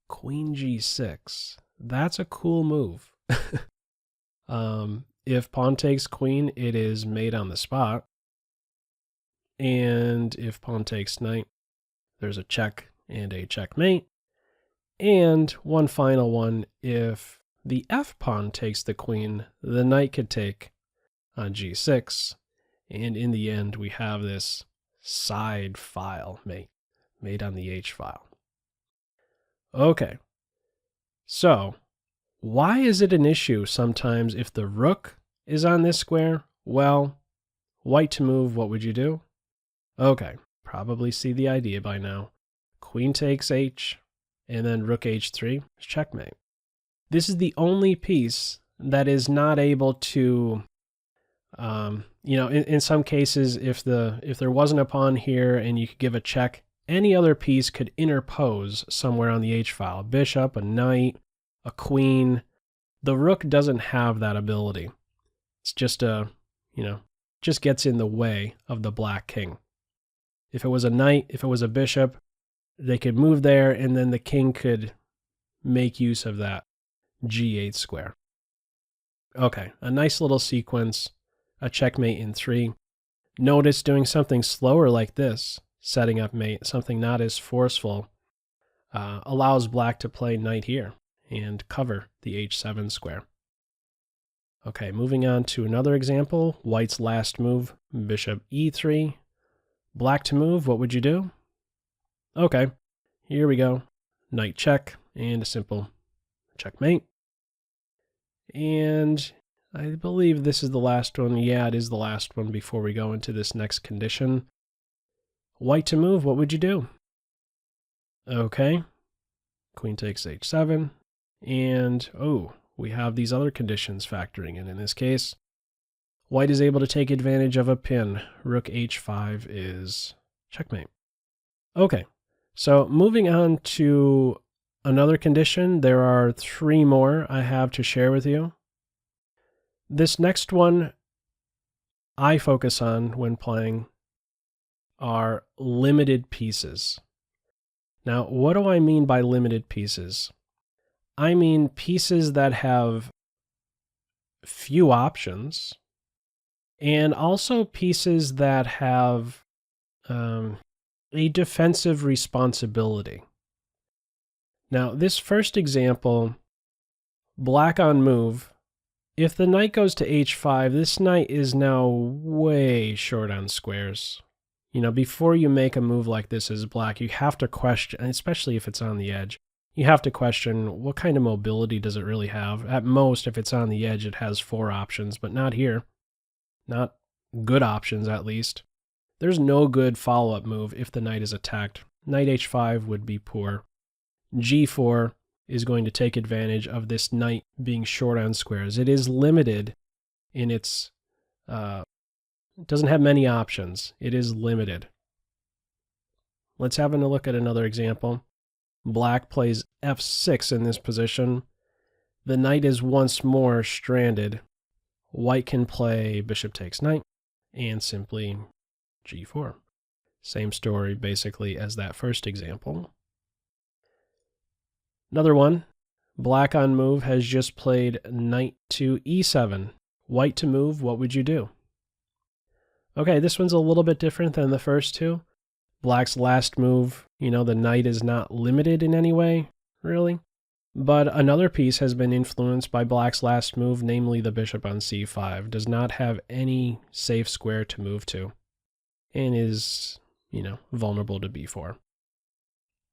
Speaker 1: queen g6. That's a cool move. If pawn takes queen, it is mate on the spot. And if pawn takes knight, there's a check and a checkmate. And one final one, if the f pawn takes the queen, the knight could take on g6. And in the end, we have this side file mate on the h file. Okay, so why is it an issue sometimes if the rook is on this square? Well, white to move, what would you do? Okay, probably see the idea by now. Queen takes h, and then rook h3 is checkmate. This is the only piece that is not able to, in some cases, if there wasn't a pawn here and you could give a check, any other piece could interpose somewhere on the h file. Bishop, a knight, a queen. The rook doesn't have that ability. It's just just gets in the way of the black king. If it was a knight, if it was a bishop, they could move there, and then the king could make use of that g8 square. Okay, a nice little sequence, a checkmate in 3. Notice doing something slower like this, setting up mate, something not as forceful, allows black to play knight here and cover the h7 square. Okay, moving on to another example, white's last move, bishop e3. Black to move, what would you do? Okay, here we go. Knight check and a simple checkmate. And I believe this is the last one. Yeah, it is the last one before we go into this next condition. White to move, what would you do? Okay, queen takes h7. And, oh, we have these other conditions factoring in this case. White is able to take advantage of a pin. Rook h5 is checkmate. Okay, so moving on to another condition. There are 3 more I have to share with you. This next one I focus on when playing are limited pieces. Now, what do I mean by limited pieces? I mean pieces that have few options, and also pieces that have a defensive responsibility. Now, this first example, black on move, if the knight goes to h5, this knight is now way short on squares. Before you make a move like this as black, you have to question, especially if it's on the edge, you have to question what kind of mobility does it really have. At most, if it's on the edge, it has 4 options, but not here. Not good options, at least. There's no good follow-up move if the knight is attacked. Knight h5 would be poor. g4 is going to take advantage of this knight being short on squares. It is limited in its... it doesn't have many options. It is limited. Let's have a look at another example. Black plays f6 in this position. The knight is once more stranded. White can play bishop takes knight and simply g4. Same story basically as that first example. Another one. Black on move has just played knight to e7. White to move, what would you do? Okay, this one's a little bit different than the first two. Black's last move, the knight is not limited in any way, really. But another piece has been influenced by black's last move, namely the bishop on c5. Does not have any safe square to move to, and is, vulnerable to b4.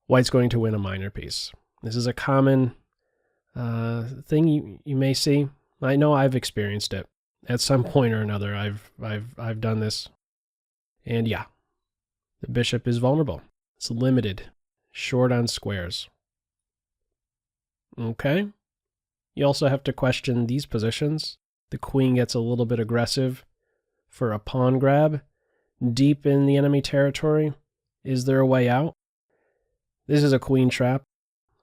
Speaker 1: White's going to win a minor piece. This is a common thing you may see. I know I've experienced it. At some point or another, I've done this. And yeah, the bishop is vulnerable. It's limited, short on squares. Okay. You also have to question these positions. The queen gets a little bit aggressive for a pawn grab deep in the enemy territory. Is there a way out? This is a queen trap.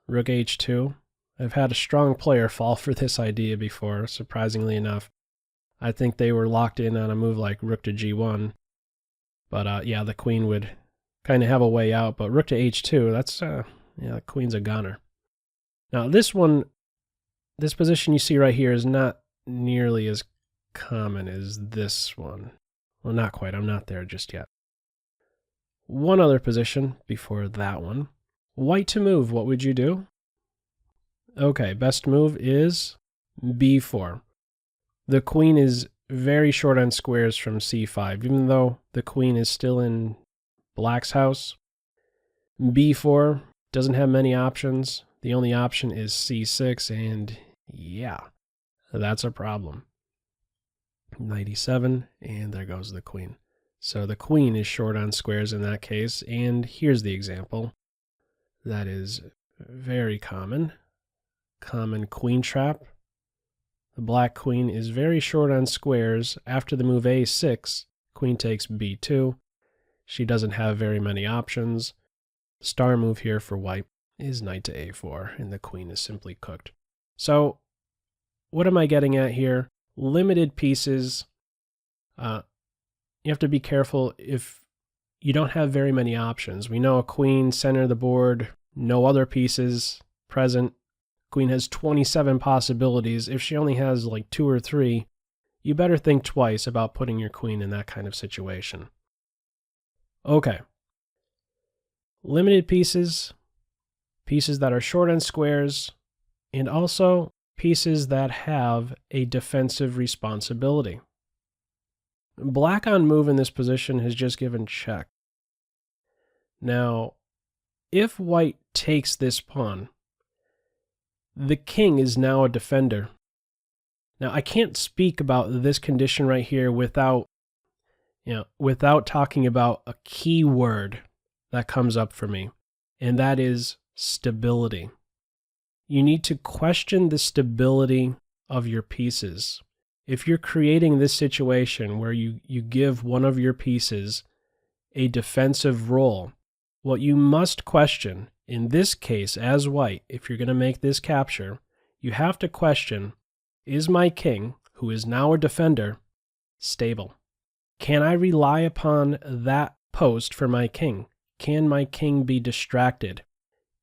Speaker 1: Rook h2. I've had a strong player fall for this idea before, surprisingly enough. I think they were locked in on a move like rook to g1. But yeah, the queen would kind of have a way out. But rook to h2, that's, the queen's a goner. Now this position you see right here is not nearly as common as this one. Well, not quite. I'm not there just yet. One other position before that one. White to move, what would you do? Okay, best move is b4. The queen is very short on squares from c5, even though the queen is still in black's house. b4 doesn't have many options. The only option is c6, and yeah, that's a problem. Knight e7, and there goes the queen. So the queen is short on squares in that case, and here's the example. That is very common. Common queen trap. The black queen is very short on squares. After the move a6, queen takes b2. She doesn't have very many options. Star move here for white is knight to a4, and the queen is simply cooked. So what am I getting at here? Limited pieces. You have to be careful if you don't have very many options. We know a queen, center of the board, no other pieces present. Queen has 27 possibilities. If she only has like 2 or 3, you better think twice about putting your queen in that kind of situation. Okay. Limited pieces, pieces that are short on squares, and also pieces that have a defensive responsibility. Black on move in this position has just given check. Now, if white takes this pawn, the king is now a defender. Now, I can't speak about this condition right here without talking about a key word that comes up for me, and that is stability. You need to question the stability of your pieces. If you're creating this situation where you give one of your pieces a defensive role, what you must question, in this case as white, if you're going to make this capture, you have to question, is my king, who is now a defender, stable? Can I rely upon that post for my king? Can my king be distracted?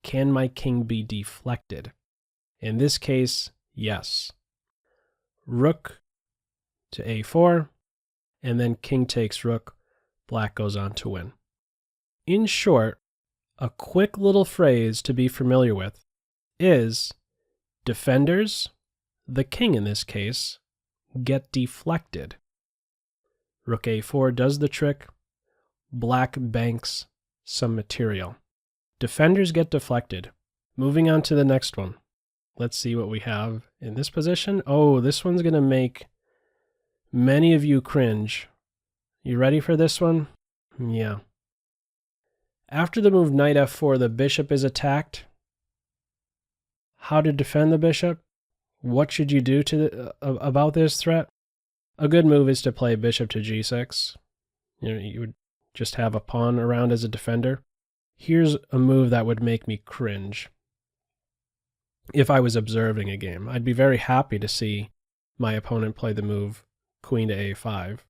Speaker 1: Can my king be deflected? In this case, yes. Rook to a4, and then king takes rook, black goes on to win. In short, a quick little phrase to be familiar with is defenders, the king in this case, get deflected. Rook a4 does the trick, black banks some material. Defenders get deflected. Moving on to the next one. Let's see what we have in this position. Oh, this one's going to make many of you cringe. You ready for this one? Yeah. After the move knight f4, the bishop is attacked. How to defend the bishop? What should you do about this threat? A good move is to play bishop to g6. You would just have a pawn around as a defender. Here's a move that would make me cringe. If I was observing a game, I'd be very happy to see my opponent play the move queen to a5.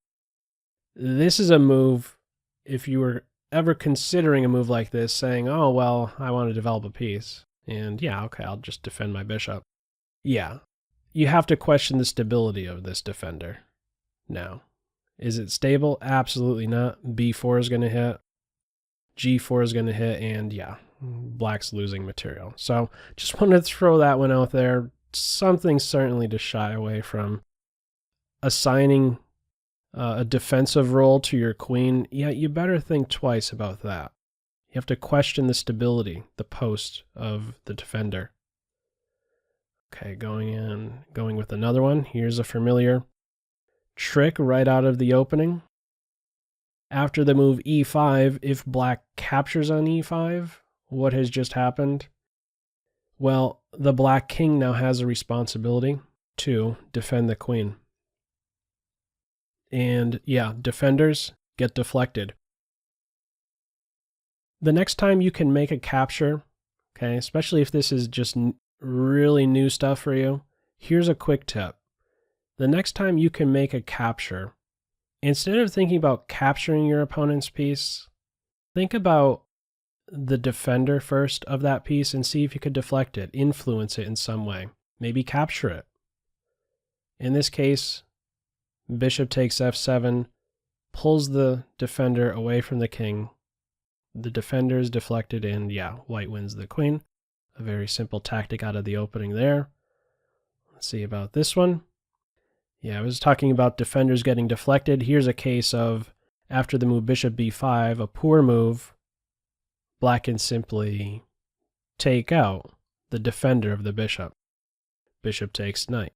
Speaker 1: This is a move, if you were ever considering a move like this, saying, oh, well, I want to develop a piece, and yeah, okay, I'll just defend my bishop. Yeah, you have to question the stability of this defender. Now, is it stable? Absolutely not. b4 is going to hit, g4 is going to hit, and yeah, black's losing material. So just wanted to throw that one out there. Something certainly to shy away from. Assigning a defensive role to your queen, yeah, you better think twice about that. You have to question the stability, the post of the defender. Okay, going with another one. Here's a familiar trick right out of the opening. After the move e5, if black captures on e5, what has just happened? Well, the black king now has a responsibility to defend the queen. And yeah, defenders get deflected. The next time you can make a capture, okay, especially if this is just really new stuff for you, here's a quick tip. The next time you can make a capture, instead of thinking about capturing your opponent's piece, think about the defender first of that piece and see if you could deflect it, influence it in some way, maybe capture it. In this case, bishop takes f7, pulls the defender away from the king. The defender is deflected, and yeah, white wins the queen. A very simple tactic out of the opening there. Let's see about this one. Yeah, I was talking about defenders getting deflected. Here's a case of, after the move bishop b5, a poor move, black can simply take out the defender of the bishop. Bishop takes knight.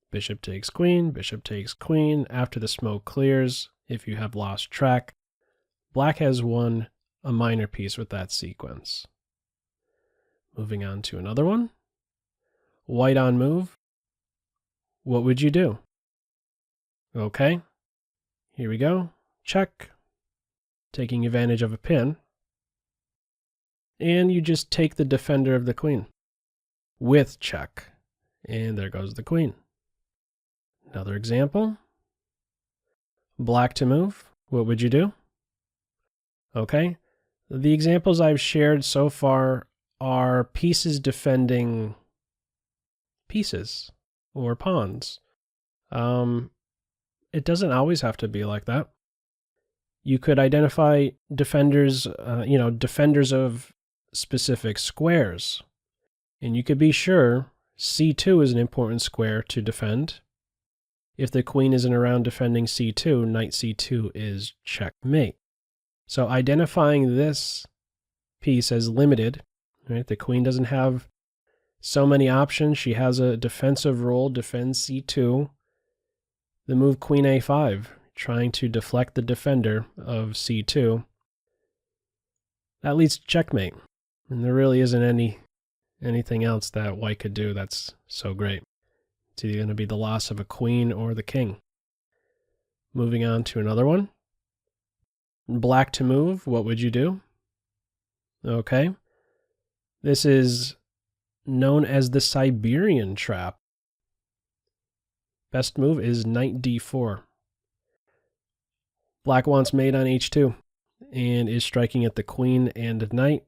Speaker 1: Bishop takes queen, bishop takes queen. After the smoke clears, if you have lost track, black has won a minor piece with that sequence. Moving on to another one. White on move. What would you do? Okay, here we go. Check. Taking advantage of a pin. And you just take the defender of the queen with check. And there goes the queen. Another example. Black to move. What would you do? Okay. The examples I've shared so far are pieces defending pieces or pawns. It doesn't always have to be like that. You could identify defenders, defenders of specific squares. And you could be sure c2 is an important square to defend. If the queen isn't around defending c2, knight c2 is checkmate. So identifying this piece as limited, right? The queen doesn't have so many options. She has a defensive role, defend c2. The move queen a5, trying to deflect the defender of c2. That leads to checkmate. And there really isn't anything else that white could do that's so great. It's either going to be the loss of a queen or the king. Moving on to another one. Black to move, what would you do? Okay. This is known as the Siberian Trap. Best move is knight d4. Black wants mate on h2 and is striking at the queen and knight.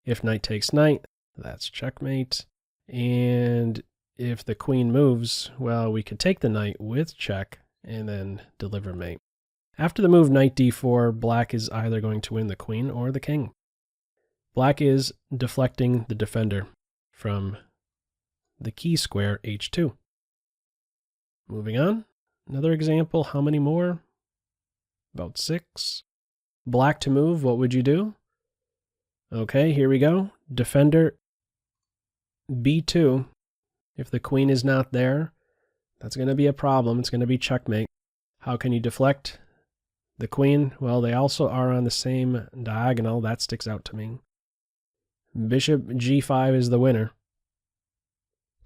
Speaker 1: If knight takes knight, that's checkmate. And if the queen moves, well, we could take the knight with check and then deliver mate. After the move knight d4, black is either going to win the queen or the king. Black is deflecting the defender from the key square h2. Moving on. Another example. How many more? About 6. Black to move, what would you do? Okay, here we go. Defender b2. If the queen is not there, that's going to be a problem. It's going to be checkmate. How can you deflect the queen? Well, they also are on the same diagonal. That sticks out to me. Bishop g5 is the winner.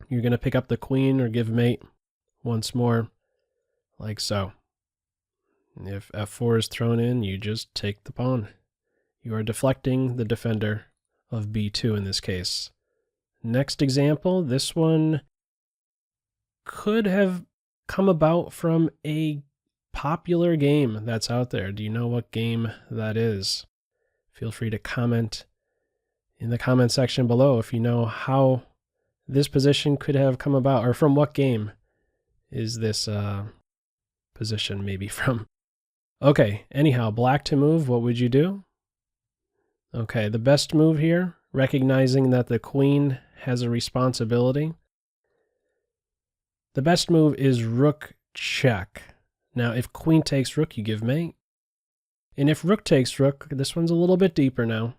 Speaker 1: You're going to pick up the queen or give mate once more, like so. If f4 is thrown in, you just take the pawn. You are deflecting the defender of b2 in this case. Next example, this one could have come about from a popular game that's out there. Do you know what game that is? Feel free to comment in the comment section below if you know how this position could have come about, or from what game is this position maybe from. Okay, anyhow, black to move, what would you do? Okay, the best move here, recognizing that the queen has a responsibility. The best move is rook check. Now, if queen takes rook, you give mate. And if rook takes rook, this one's a little bit deeper now.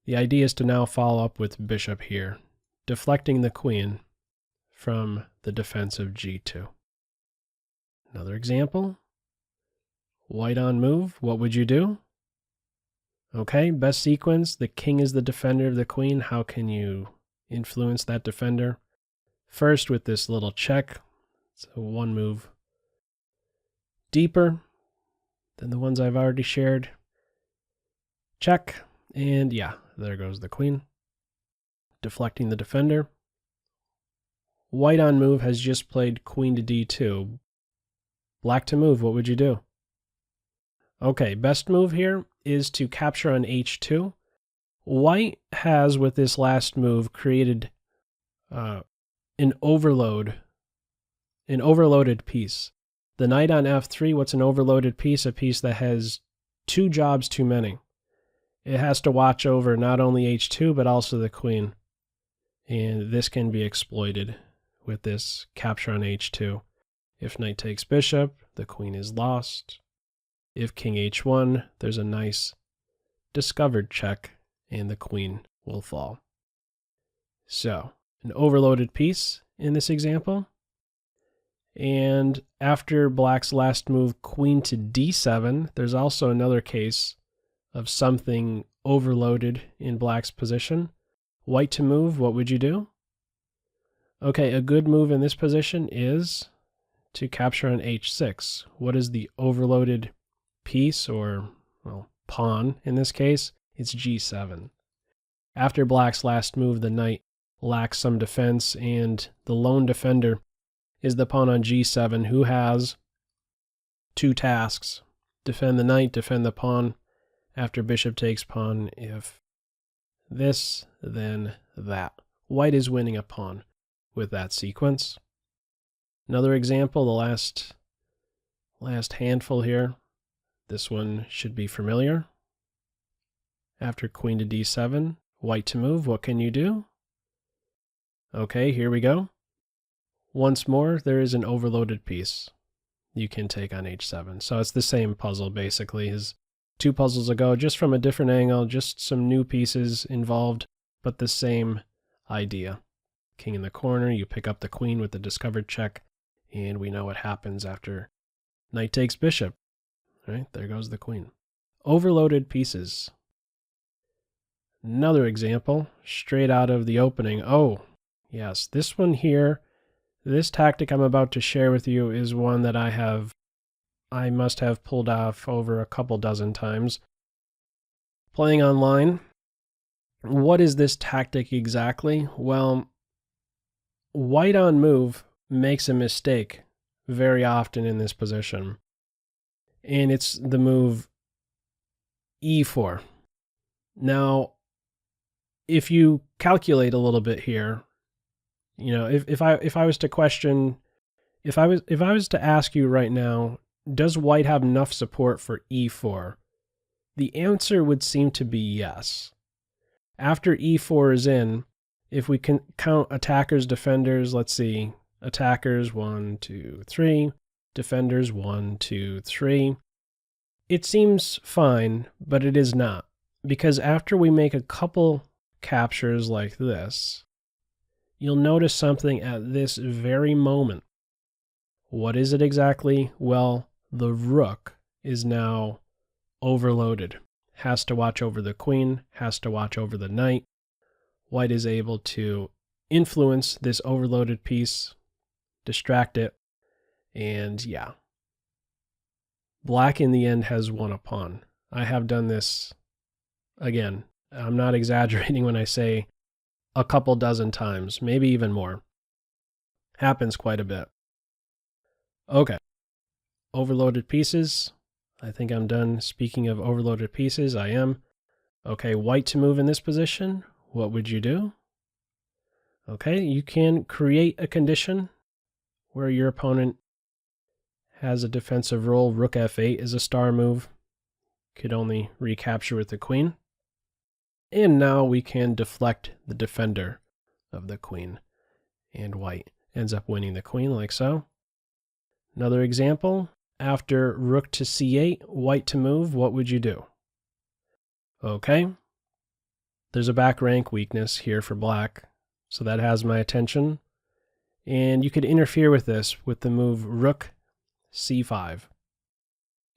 Speaker 1: The idea is to now follow up with bishop here, deflecting the queen from the defense of g2. Another example. White on move, what would you do? Okay, best sequence, the king is the defender of the queen. How can you influence that defender? First with this little check, so one move deeper than the ones I've already shared. Check, and yeah, there goes the queen, deflecting the defender. White on move has just played queen to d2. Black to move, what would you do? Okay, best move here is to capture on h2. White has, with this last move, created an overloaded piece. The knight on f3, what's an overloaded piece? A piece that has 2 jobs too many. It has to watch over not only h2, but also the queen. And this can be exploited with this capture on h2. If knight takes bishop, the queen is lost. If king h1, there's a nice discovered check, and the queen will fall. So, an overloaded piece in this example. And after black's last move, queen to d7, there's also another case of something overloaded in black's position. White to move, what would you do? Okay, a good move in this position is to capture on h6. What is the overloaded piece, or well, pawn in this case? It's g7. After black's last move, the knight lacks some defense, and the lone defender is the pawn on g7, who has two tasks: defend the knight, defend the pawn. After bishop takes pawn, if this, then that. White is winning a pawn with that sequence. Another example, the last handful here. This one should be familiar. After queen to d7, white to move, what can you do? Okay, here we go. Once more, there is an overloaded piece you can take on h7. So it's the same puzzle, basically, as 2 puzzles ago, just from a different angle, just some new pieces involved, but the same idea. King in the corner, you pick up the queen with the discovered check, and we know what happens after knight takes bishop. Right, there goes the queen. Overloaded pieces. Another example, straight out of the opening. Oh, yes, this one here, this tactic I'm about to share with you is one that I must have pulled off over a couple dozen times playing online. What is this tactic exactly? Well, white on move makes a mistake very often in this position, and it's the move e4. Now, if you calculate a little bit here, you know, if I was to question, if I was to ask you right now, does white have enough support for e4? The answer would seem to be yes. After e4 is in, if we can count attackers, defenders, let's see, attackers 1, 2, 3, defenders 1, 2, 3. It seems fine, but it is not, because after we make a couple captures like this, you'll notice something at this very moment. What is it exactly? Well, the rook is now overloaded. Has to watch over the queen, has to watch over the knight. White is able to influence this overloaded piece, distract it, and yeah. Black in the end has won a pawn. I have done this, again, I'm not exaggerating when I say a couple dozen times, maybe even more. Happens quite a bit. Okay. Overloaded pieces. I think I'm done speaking of overloaded pieces. I am. Okay, white to move in this position. What would you do? Okay, you can create a condition where your opponent has a defensive role. Rook f8 is a star move. Could only recapture with the queen. And now we can deflect the defender of the queen. And white ends up winning the queen like so. Another example, after rook to c8, white to move, what would you do? Okay, there's a back rank weakness here for black, so that has my attention. And you could interfere with this with the move rook c5.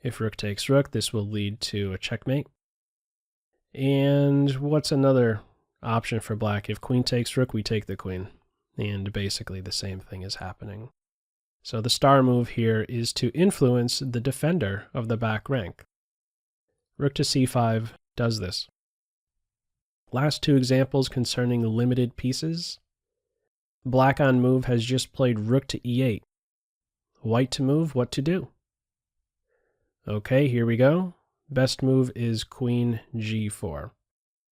Speaker 1: If rook takes rook, this will lead to a checkmate. And what's another option for black? If queen takes rook, we take the queen. And basically the same thing is happening. So the star move here is to influence the defender of the back rank. Rook to c5 does this. Last 2 examples concerning limited pieces. Black on move has just played rook to e8. White to move, what to do? Okay, here we go. Best move is queen g4.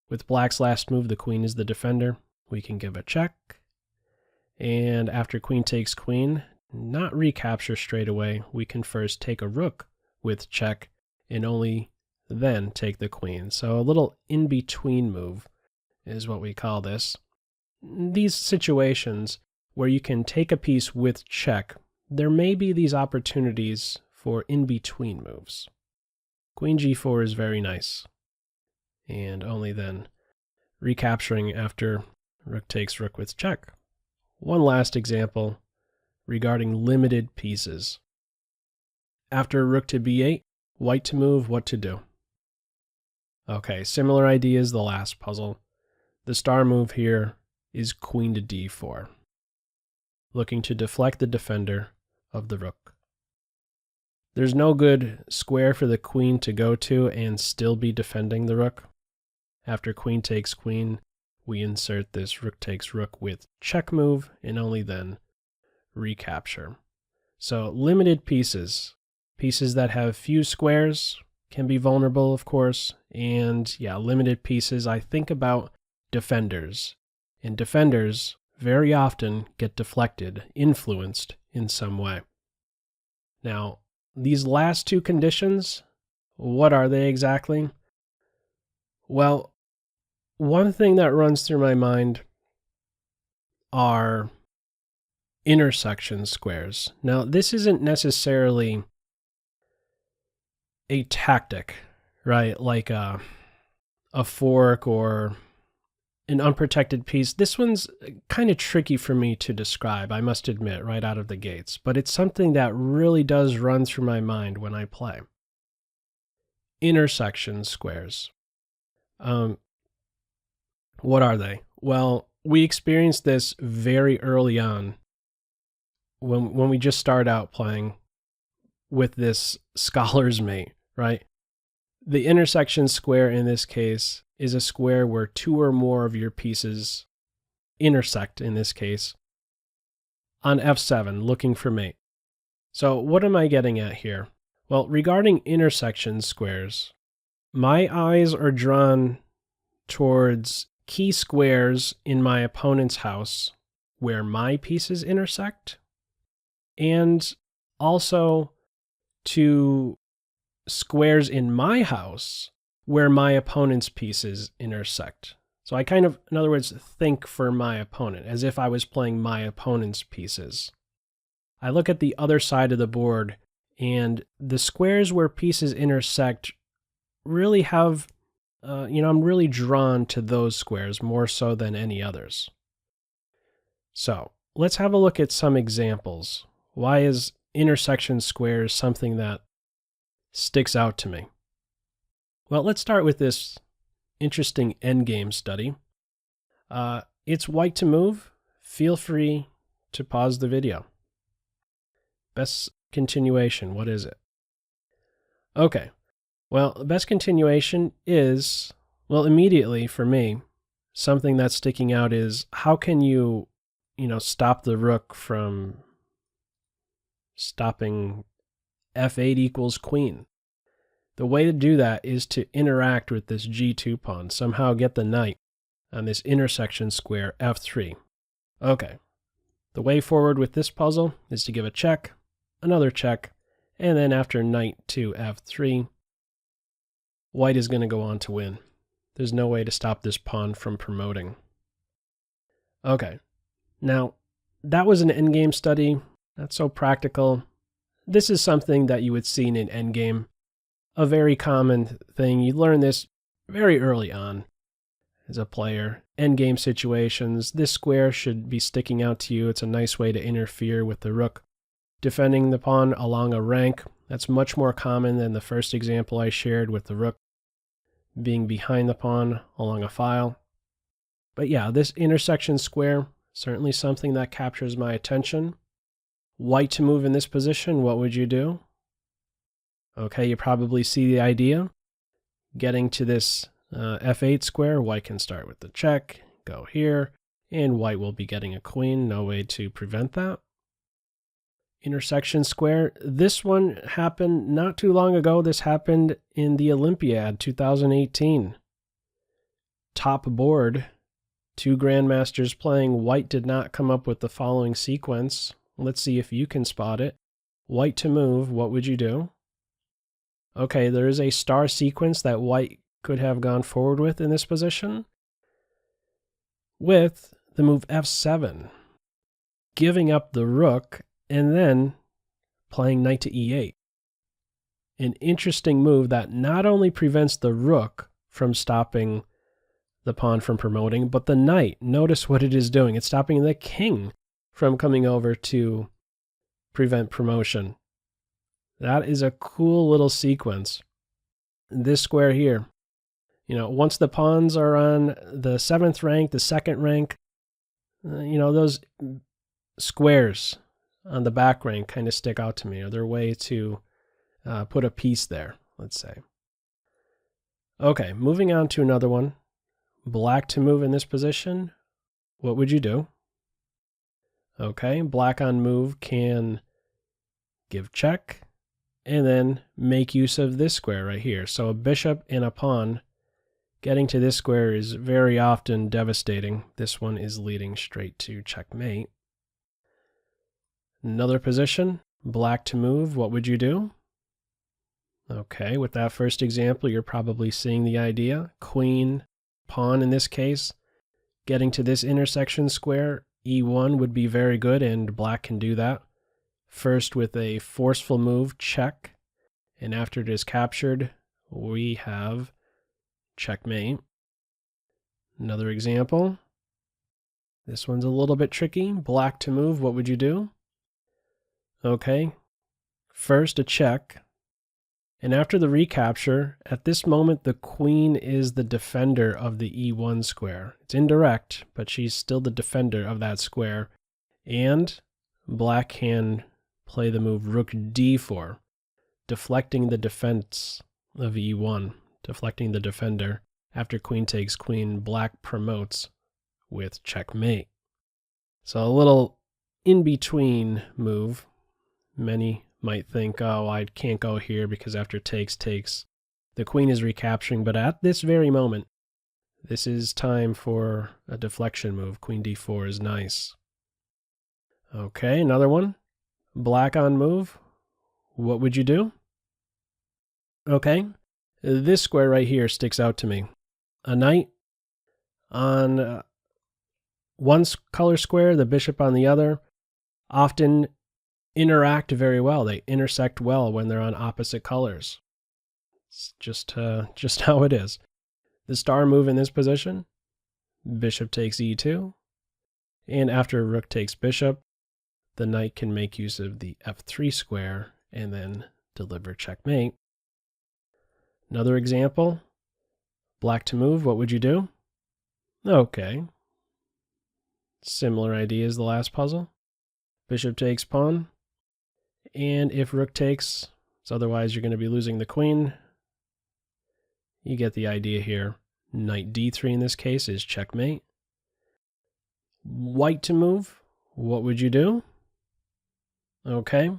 Speaker 1: With black's last move, the queen is the defender. We can give a check. And after queen takes queen, not recapture straight away. We can first take a rook with check and only then take the queen. So a little in-between move is what we call this. These situations where you can take a piece with check, there may be these opportunities for in-between moves. Queen g4 is very nice. And only then recapturing after rook takes rook with check. One last example regarding limited pieces. After rook to b8, white to move, what to do? Okay, similar idea as the last puzzle. The star move here is queen to d4, looking to deflect the defender of the rook. There's no good square for the queen to go to and still be defending the rook. After queen takes queen, we insert this rook takes rook with check move, and only then recapture. So limited pieces. Pieces that have few squares can be vulnerable, of course. And yeah, limited pieces, I think about defenders. And defenders very often get deflected, influenced in some way. Now, these last two conditions, what are they exactly? Well, one thing that runs through my mind are intersection squares. Now, this isn't necessarily a tactic, right? Like a fork or an unprotected piece. This one's kind of tricky for me to describe, I must admit, right out of the gates. But it's something that really does run through my mind when I play. Intersection squares. What are they? Well, we experienced this very early on when we just started out playing with this scholar's mate, right? The intersection square in this case is a square where two or more of your pieces intersect, in this case, on f7, looking for mate. So what am I getting at here? Well, regarding intersection squares, my eyes are drawn towards key squares in my opponent's house where my pieces intersect, and also to squares in my house where my opponent's pieces intersect. So I kind of, in other words, think for my opponent, as if I was playing my opponent's pieces. I look at the other side of the board, and the squares where pieces intersect really have, I'm really drawn to those squares more so than any others. So let's have a look at some examples. Why is intersection squares something that sticks out to me? Well, let's start with this interesting endgame study. It's white to move. Feel free to pause the video. Best continuation, what is it? Okay, well, the best continuation is, well, immediately for me, something that's sticking out is how can you, stop the rook from stopping f8 equals queen. The way to do that is to interact with this g2 pawn, somehow get the knight on this intersection square f3. Okay, the way forward with this puzzle is to give a check, another check, and then after knight to f3, white is going to go on to win. There's no way to stop this pawn from promoting. Okay, now that was an endgame study, not so practical. This is something that you would see in an endgame, a very common thing. You learn this very early on as a player. Endgame situations, this square should be sticking out to you. It's a nice way to interfere with the rook defending the pawn along a rank. That's much more common than the first example I shared with the rook being behind the pawn along a file. But yeah, this intersection square, certainly something that captures my attention. White to move in this position, what would you do? Okay, you probably see the idea. Getting to this f8 square, white can start with the check, go here, and white will be getting a queen. No way to prevent that. Intersection square. This one happened not too long ago. This happened in the Olympiad 2018. Top board, two grandmasters playing. White did not come up with the following sequence. Let's see if you can spot it. White to move, what would you do? Okay, there is a star sequence that white could have gone forward with in this position, with the move f7, giving up the rook, and then playing knight to e8. An interesting move that not only prevents the rook from stopping the pawn from promoting, but the knight, notice what it is doing. It's stopping the king from coming over to prevent promotion. That is a cool little sequence. This square here, once the pawns are on the 7th rank, the 2nd rank, those squares on the back rank kind of stick out to me, or their way to put a piece there, let's say. Okay, moving on to another one. black to move in this position, what would you do? Okay, black on move can give check, and then make use of this square right here. So a bishop and a pawn getting to this square is very often devastating. This one is leading straight to checkmate. Another position, black to move, what would you do? Okay, with that first example, you're probably seeing the idea. Queen, pawn in this case, getting to this intersection square, e1 would be very good, and black can do that. First with a forceful move, check, and after it is captured, we have checkmate. Another example. This one's a little bit tricky. Black to move, what would you do? Okay, first a check, and after the recapture, at this moment the queen is the defender of the e1 square. It's indirect, but she's still the defender of that square, and black can play the move rook d4, deflecting the defense of e1, deflecting the defender. After queen takes queen, black promotes with checkmate. So a little in-between move. Many might think, oh, I can't go here because after takes, the queen is recapturing. But at this very moment, this is time for a deflection move. Queen d4 is nice. Okay, another one. Black on move. What would you do? Okay, this square right here sticks out to me. A knight on one color square, the bishop on the other, often interact very well. They intersect well when they're on opposite colors. It's just how it is. The star move in this position, bishop takes e2, and after rook takes bishop, the knight can make use of the f3 square and then deliver checkmate. Another example, black to move, what would you do? Okay. Similar idea as the last puzzle. Bishop takes pawn, and if rook takes, so otherwise you're going to be losing the queen. You get the idea here. Knight d3 in this case is checkmate. White to move, what would you do? Okay,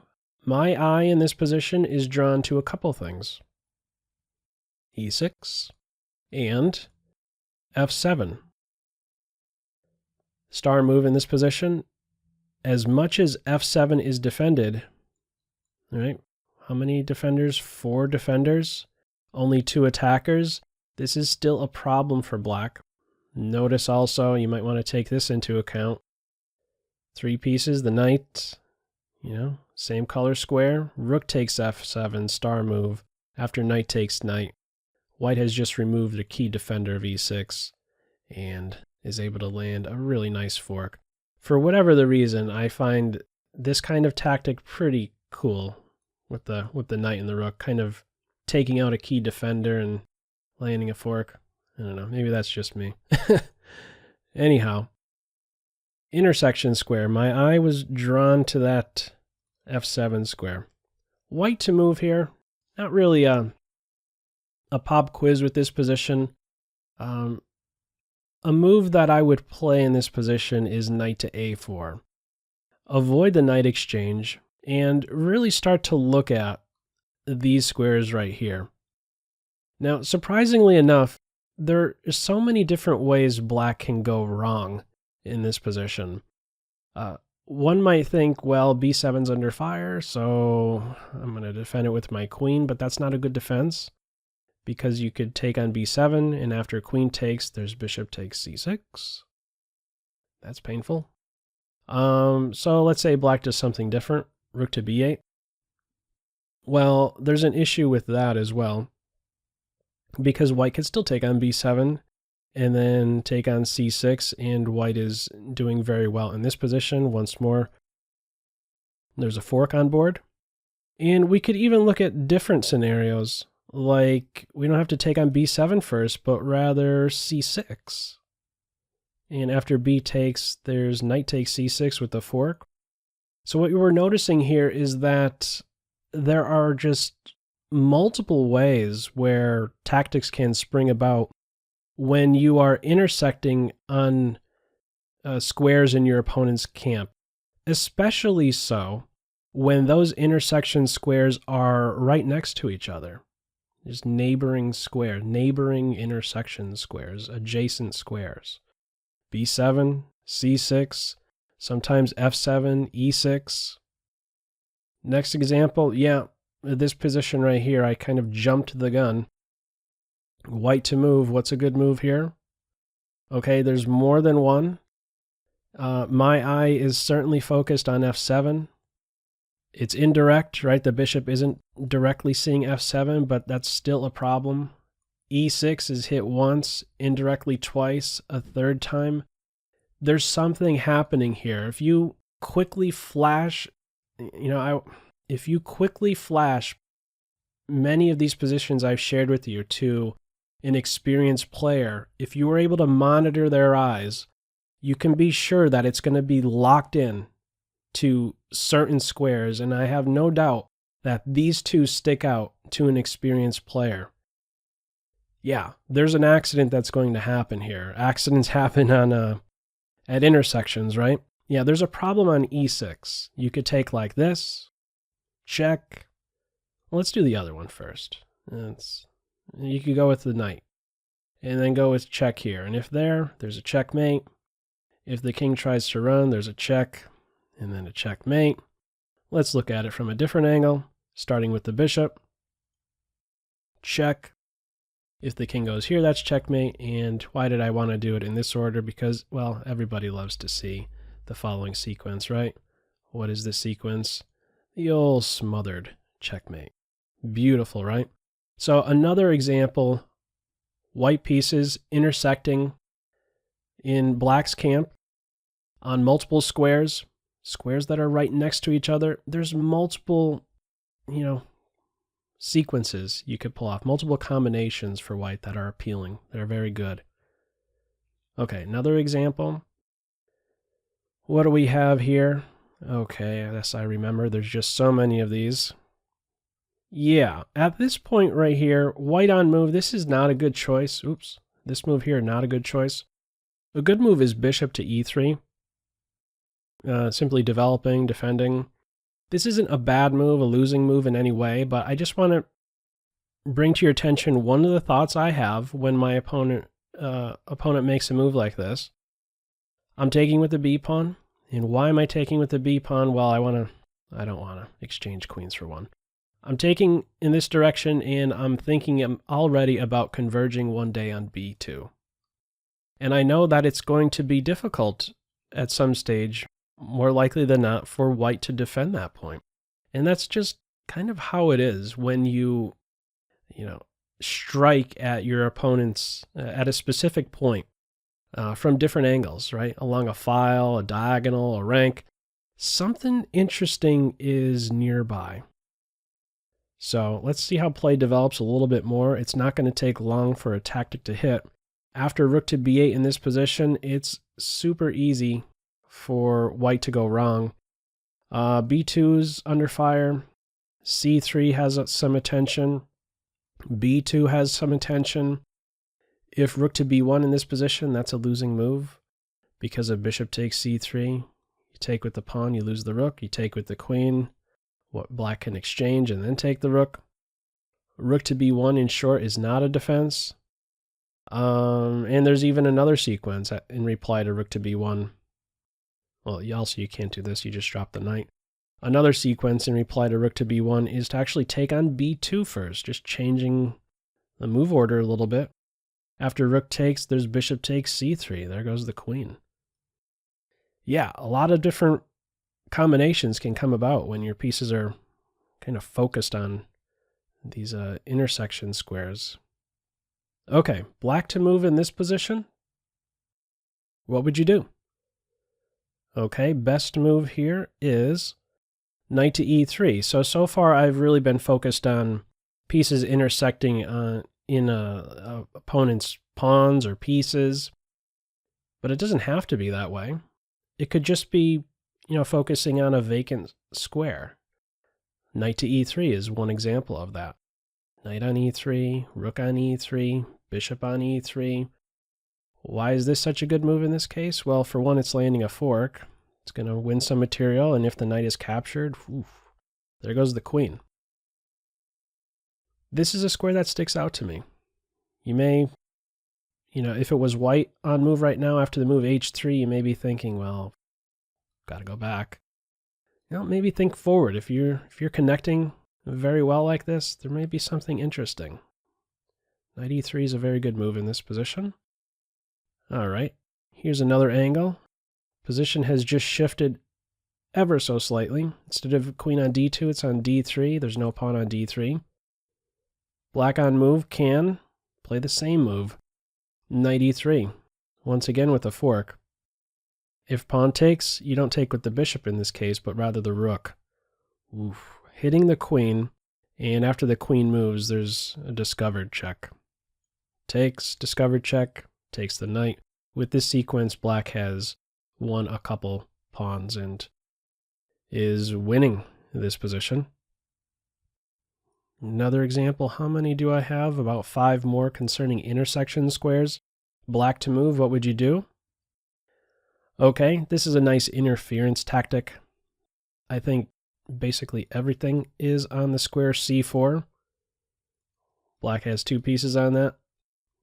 Speaker 1: my eye in this position is drawn to a couple things. e6 and f7. Star move in this position, as much as f7 is defended, all right, how many defenders? 4 defenders, only 2 attackers. This is still a problem for black. Notice also, you might want to take this into account. 3 pieces, the knight, same color square. Rook takes f7, star move. After knight takes knight, white has just removed a key defender of e6 and is able to land a really nice fork. For whatever the reason, I find this kind of tactic pretty cool with the knight and the rook, kind of taking out a key defender and landing a fork. I don't know, maybe that's just me. Anyhow, intersection square. My eye was drawn to that f7 square. White to move here. Not really a pop quiz with this position. A move that I would play in this position is knight to a4. Avoid the knight exchange and really start to look at these squares right here. Now, surprisingly enough, there are so many different ways black can go wrong in this position. One might think, well, b7's under fire, so I'm going to defend it with my queen, but that's not a good defense, because you could take on b7, and after queen takes, there's bishop takes c6. That's painful. So let's say black does something different, rook to b8. Well, there's an issue with that as well, because white could still take on b7 and then take on c6, and white is doing very well in this position. Once more, there's a fork on board. And we could even look at different scenarios, like we don't have to take on b7 first, but rather c6. And after b takes, there's knight takes c6 with the fork. So what we're noticing here is that there are just multiple ways where tactics can spring about when you are intersecting on squares in your opponent's camp, especially so when those intersection squares are right next to each other. Just neighboring squares, neighboring intersection squares, adjacent squares. B7, C6, sometimes F7, E6. Next example, yeah, this position right here, I kind of jumped the gun. White to move, what's a good move here? Okay, there's more than one. My eye is certainly focused on F7. It's indirect, right? The bishop isn't directly seeing F7, but that's still a problem. E6 is hit once, indirectly twice, a third time. There's something happening here. If you quickly flash, if you quickly flash many of these positions I've shared with you to an experienced player, if you were able to monitor their eyes, you can be sure that it's going to be locked in to certain squares, and I have no doubt that these two stick out to an experienced player. Yeah, there's an accident that's going to happen here. Accidents happen on at intersections, right? Yeah, there's a problem on E6. You could take like this, check. Well, let's do the other one first. You could go with the knight, and then go with check here. And if there's a checkmate. If the king tries to run, there's a check, and then a checkmate. Let's look at it from a different angle, starting with the bishop. Check. If the king goes here, that's checkmate. And why did I want to do it in this order? Because, well, everybody loves to see the following sequence, right? What is this sequence? The old smothered checkmate. Beautiful, right? So another example, white pieces intersecting in black's camp on multiple squares, squares that are right next to each other. There's multiple, sequences you could pull off, multiple combinations for white that are appealing. They're very good. Okay, another example. What do we have here? Okay, yes, I remember. There's just so many of these. Yeah, at this point right here, white on move, this is not a good choice. Oops, this move here, not a good choice. A good move is bishop to E3. Simply developing, defending. This isn't a bad move, a losing move in any way, but I just want to bring to your attention one of the thoughts I have when my opponent makes a move like this. I'm taking with the B pawn, and why am I taking with the B pawn? Well, I don't want to exchange queens for one. I'm taking in this direction, and I'm thinking already about converging one day on B2. And I know that it's going to be difficult at some stage, more likely than not, for white to defend that point. And that's just kind of how it is when you strike at your opponent's at a specific point from different angles, right? Along a file, a diagonal, a rank. Something interesting is nearby. So let's see how play develops a little bit more. It's not going to take long for a tactic to hit. After rook to b8 in this position, it's super easy for white to go wrong. B2's under fire. C3 has some attention. B2 has some attention. If rook to b1 in this position, that's a losing move because of bishop takes c3. You take with the pawn, you lose the rook. You take with the queen. What black can exchange and then take the rook. Rook to b1 in short is not a defense. And there's even another sequence in reply to rook to b1. Well, you can't do this, you just drop the knight. Another sequence in reply to rook to b1 is to actually take on b2 first, just changing the move order a little bit. After rook takes, there's bishop takes c3. There goes the queen. Yeah, a lot of different combinations can come about when your pieces are kind of focused on these intersection squares. Okay, black to move in this position. What would you do? Okay, best move here is knight to e3. So far I've really been focused on pieces intersecting in a opponent's pawns or pieces, but it doesn't have to be that way. It could just be, focusing on a vacant square. Knight to e3 is one example of that. Knight on e3, rook on e3, bishop on e3. Why is this such a good move in this case? Well, for one, it's landing a fork. It's going to win some material, and if the knight is captured, there goes the queen. This is a square that sticks out to me. You may, if it was white on move right now after the move h3, you may be thinking, well, got to go back. Maybe think forward. If you're connecting very well like this, there may be something interesting. Knight e3 is a very good move in this position. All right, here's another angle. Position has just shifted ever so slightly. Instead of queen on d2, it's on d3. There's no pawn on d3. Black on move can play the same move. Knight e3, once again with a fork. If pawn takes, you don't take with the bishop in this case, but rather the rook. Oof. Hitting the queen, and after the queen moves, there's a discovered check. Takes, discovered check, takes the knight. With this sequence, black has won a couple pawns and is winning this position. Another example, how many do I have? About 5 more concerning intersection squares. Black to move, what would you do? Okay, this is a nice interference tactic. I think basically everything is on the square c4. Black has 2 pieces on that.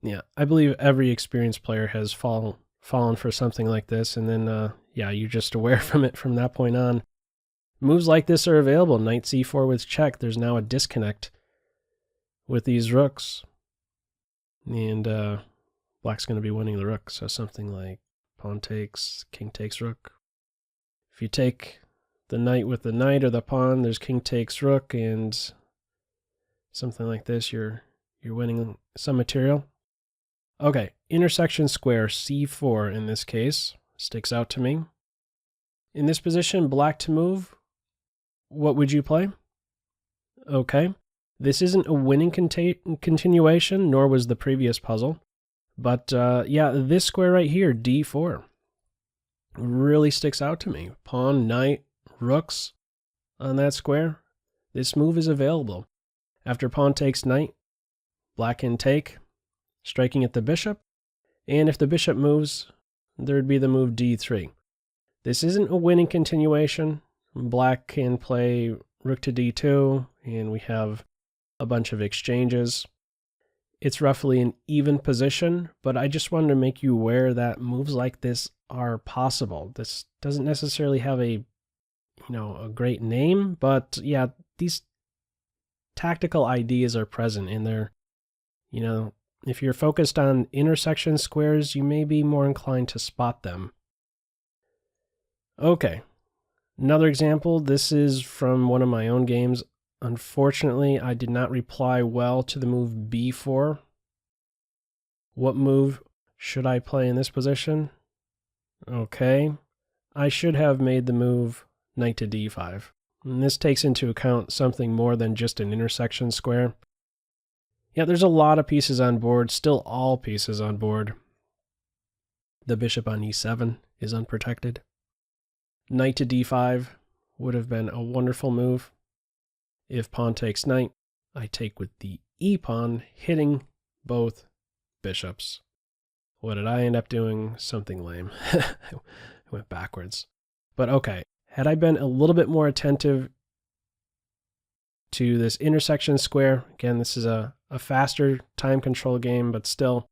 Speaker 1: Yeah, I believe every experienced player has fallen for something like this, and then, you're just aware from it from that point on. Moves like this are available. Knight c4 with check. There's now a disconnect with these rooks. And black's going to be winning the rook, so something like pawn takes, king takes rook. If you take the knight with the knight or the pawn, there's king takes rook, and something like this, you're winning some material. Okay, intersection square c4 in this case sticks out to me. In this position, black to move, what would you play? Okay, this isn't a winning continuation, nor was the previous puzzle. But this square right here, d4, really sticks out to me. Pawn, knight, rooks on that square. This move is available. After pawn takes knight, black can take, striking at the bishop. And if the bishop moves, there would be the move d3. This isn't a winning continuation. Black can play rook to d2, and we have a bunch of exchanges. It's roughly an even position, but I just wanted to make you aware that moves like this are possible. This doesn't necessarily have a great name, but yeah, these tactical ideas are present in there. If you're focused on intersection squares, you may be more inclined to spot them. Okay, another example. This is from one of my own games. Unfortunately, I did not reply well to the move b4. What move should I play in this position? Okay, I should have made the move knight to d5. And this takes into account something more than just an intersection square. Yeah, there's a lot of pieces on board, still all pieces on board. The bishop on e7 is unprotected. Knight to d5 would have been a wonderful move. If pawn takes knight, I take with the e-pawn, hitting both bishops. What did I end up doing? Something lame. I went backwards. But okay, had I been a little bit more attentive to this intersection square, again, this is a faster time control game, but still,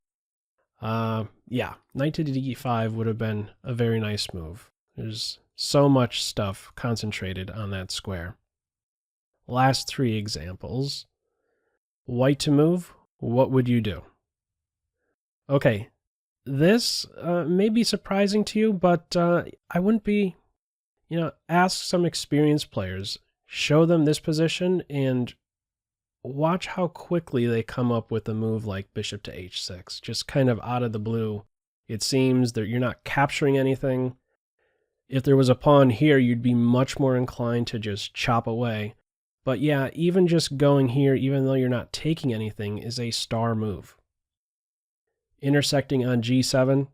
Speaker 1: knight to d5 would have been a very nice move. There's so much stuff concentrated on that square. Last 3 examples. White to move, what would you do? Okay, this may be surprising to you, but I wouldn't be, ask some experienced players, show them this position, and watch how quickly they come up with a move like bishop to h6, just kind of out of the blue. It seems that you're not capturing anything. If there was a pawn here, you'd be much more inclined to just chop away. But yeah, even just going here, even though you're not taking anything, is a star move. Intersecting on g7.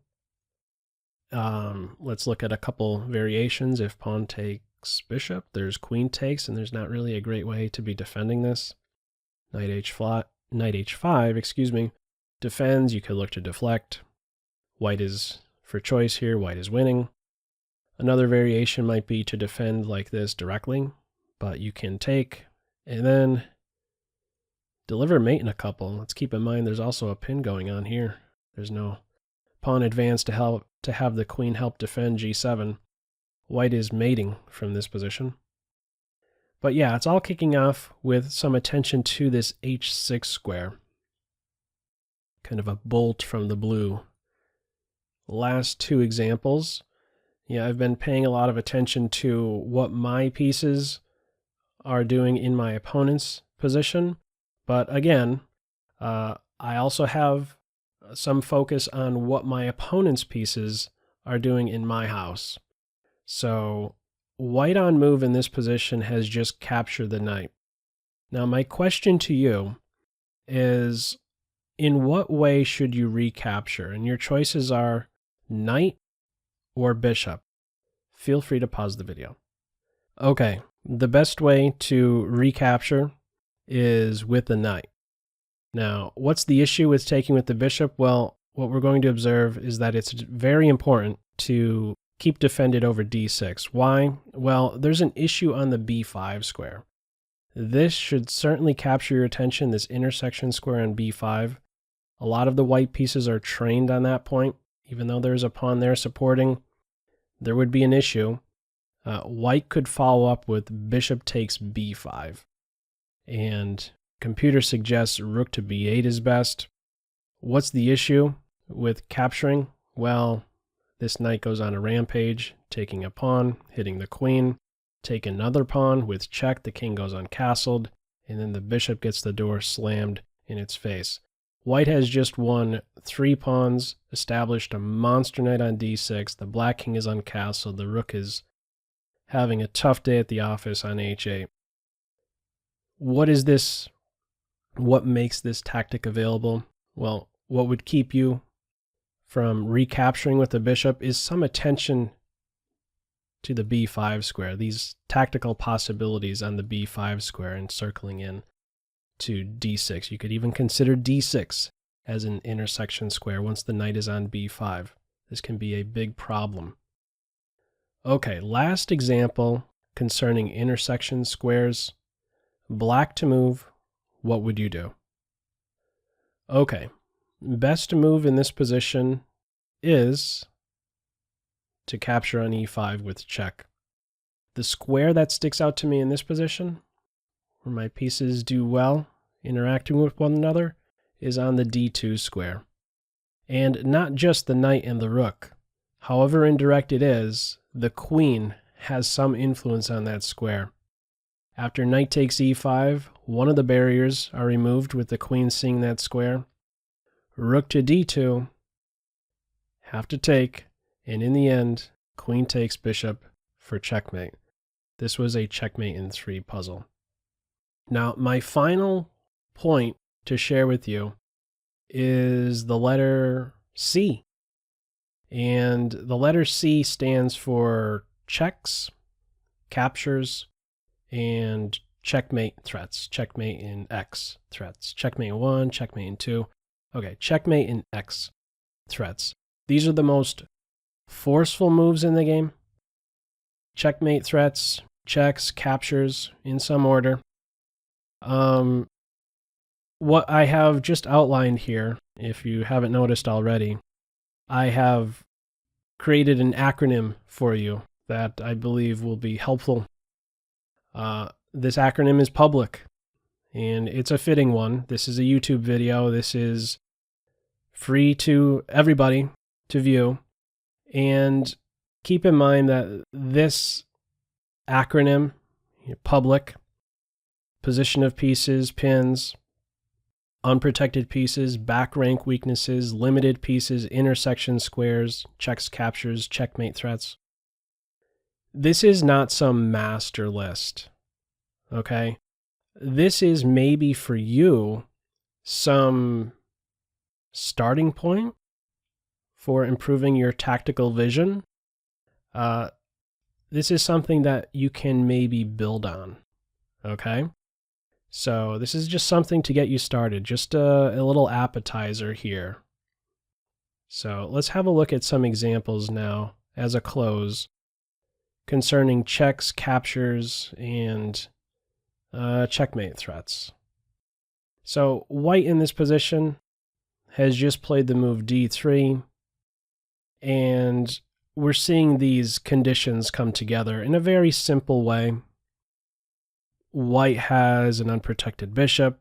Speaker 1: Let's look at a couple variations. If pawn takes bishop, there's queen takes, and there's not really a great way to be defending this. Knight h5, defends, you could look to deflect. White is for choice here, white is winning. Another variation might be to defend like this directly, but you can take and then deliver mate in a couple. Let's keep in mind there's also a pin going on here. There's no pawn advance to have the queen help defend g7. White is mating from this position. But yeah, it's all kicking off with some attention to this h6 square. Kind of a bolt from the blue. Last two examples. Yeah, I've been paying a lot of attention to what my pieces are doing in my opponent's position. But again, I also have some focus on what my opponent's pieces are doing in my house. So white on move in this position has just captured the knight. Now my question to you is, in what way should you recapture? And your choices are knight or bishop. Feel free to pause the video. Okay, the best way to recapture is with the knight. Now, what's the issue with taking with the bishop? Well, what we're going to observe is that it's very important to keep defended over d6. Why? Well, there's an issue on the b5 square. This should certainly capture your attention, this intersection square on b5. A lot of the white pieces are trained on that point. Even though there's a pawn there supporting, there would be an issue. White could follow up with bishop takes b5. And computer suggests rook to b8 is best. What's the issue with capturing? Well, this knight goes on a rampage, taking a pawn, hitting the queen, take another pawn with check, the king goes uncastled, and then the bishop gets the door slammed in its face. White has just won 3 pawns, established a monster knight on d6, the black king is uncastled, the rook is having a tough day at the office on h8. What is this? What makes this tactic available? Well, what would keep you from recapturing with the bishop is some attention to the b5 square, these tactical possibilities on the b5 square encircling in to d6. You could even consider d6 as an intersection square once the knight is on b5. This can be a big problem. Okay, last example concerning intersection squares. Black to move, what would you do? Okay, best move in this position is to capture on e5 with check. The square that sticks out to me in this position, where my pieces do well interacting with one another, is on the d2 square. And not just the knight and the rook. However indirect it is, the queen has some influence on that square. After knight takes e5, one of the barriers are removed with the queen seeing that square. Rook to d2, have to take, and in the end, queen takes bishop for checkmate. This was a checkmate in 3 puzzle. Now, my final point to share with you is the letter C. And the letter C stands for checks, captures, and checkmate threats. Checkmate in X threats. Checkmate in 1, checkmate in 2. Okay, checkmate in X threats. These are the most forceful moves in the game. Checkmate threats, checks, captures, in some order. What I have just outlined here, if you haven't noticed already, I have created an acronym for you that I believe will be helpful. This acronym is public, and it's a fitting one. This is a YouTube video. This is free to everybody to view. And keep in mind that this acronym, public, position of pieces, pins, unprotected pieces, back rank weaknesses, limited pieces, intersection squares, checks, captures, checkmate threats. This is not some master list, okay? This is maybe for you some starting point for improving your tactical vision. This is something that you can maybe build on, okay? So this is just something to get you started, just a little appetizer here. So let's have a look at some examples now as a close concerning checks, captures, and checkmate threats. So white in this position has just played the move d3, and we're seeing these conditions come together in a very simple way. White has an unprotected bishop.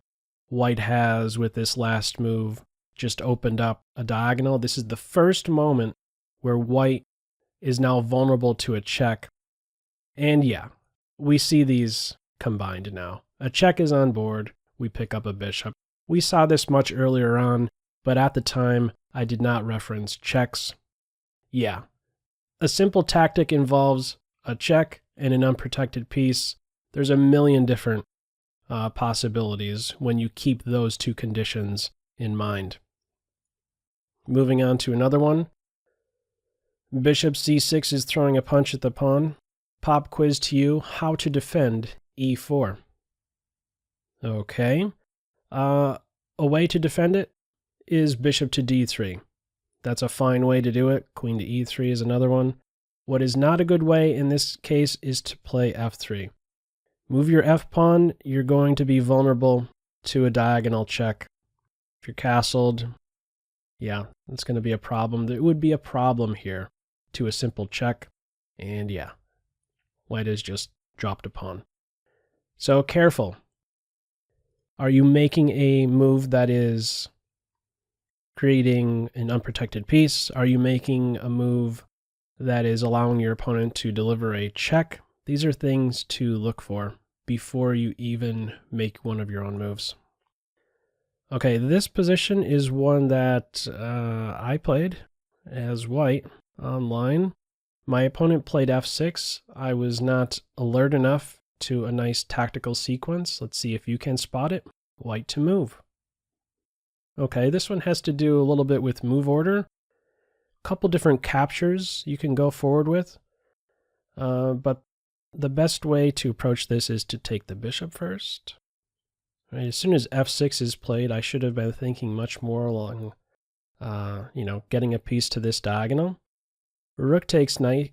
Speaker 1: White has, with this last move, just opened up a diagonal. This is the first moment where white is now vulnerable to a check. And yeah, we see these combined now. A check is on board. We pick up a bishop. We saw this much earlier on, but at the time, I did not reference checks. Yeah, a simple tactic involves a check and an unprotected piece. There's a million different possibilities when you keep those two conditions in mind. Moving on to another one. Bishop c6 is throwing a punch at the pawn. Pop quiz to you, how to defend e4. Okay. A way to defend it is bishop to d3. That's a fine way to do it. Queen to e3 is another one. What is not a good way in this case is to play f3. Move your f-pawn, you're going to be vulnerable to a diagonal check. If you're castled, yeah, it's going to be a problem. There would be a problem here to a simple check, and yeah, white has just dropped a pawn. So careful. Are you making a move that is creating an unprotected piece? Are you making a move that is allowing your opponent to deliver a check? These are things to look for before you even make one of your own moves. Okay, this position is one that I played as white online. My opponent played f6. I was not alert enough to a nice tactical sequence. Let's see if you can spot it. White to move. Okay, this one has to do a little bit with move order. A couple different captures you can go forward with. But the best way to approach this is to take the bishop first. Right, as soon as f6 is played, I should have been thinking much more along, getting a piece to this diagonal. Rook takes knight,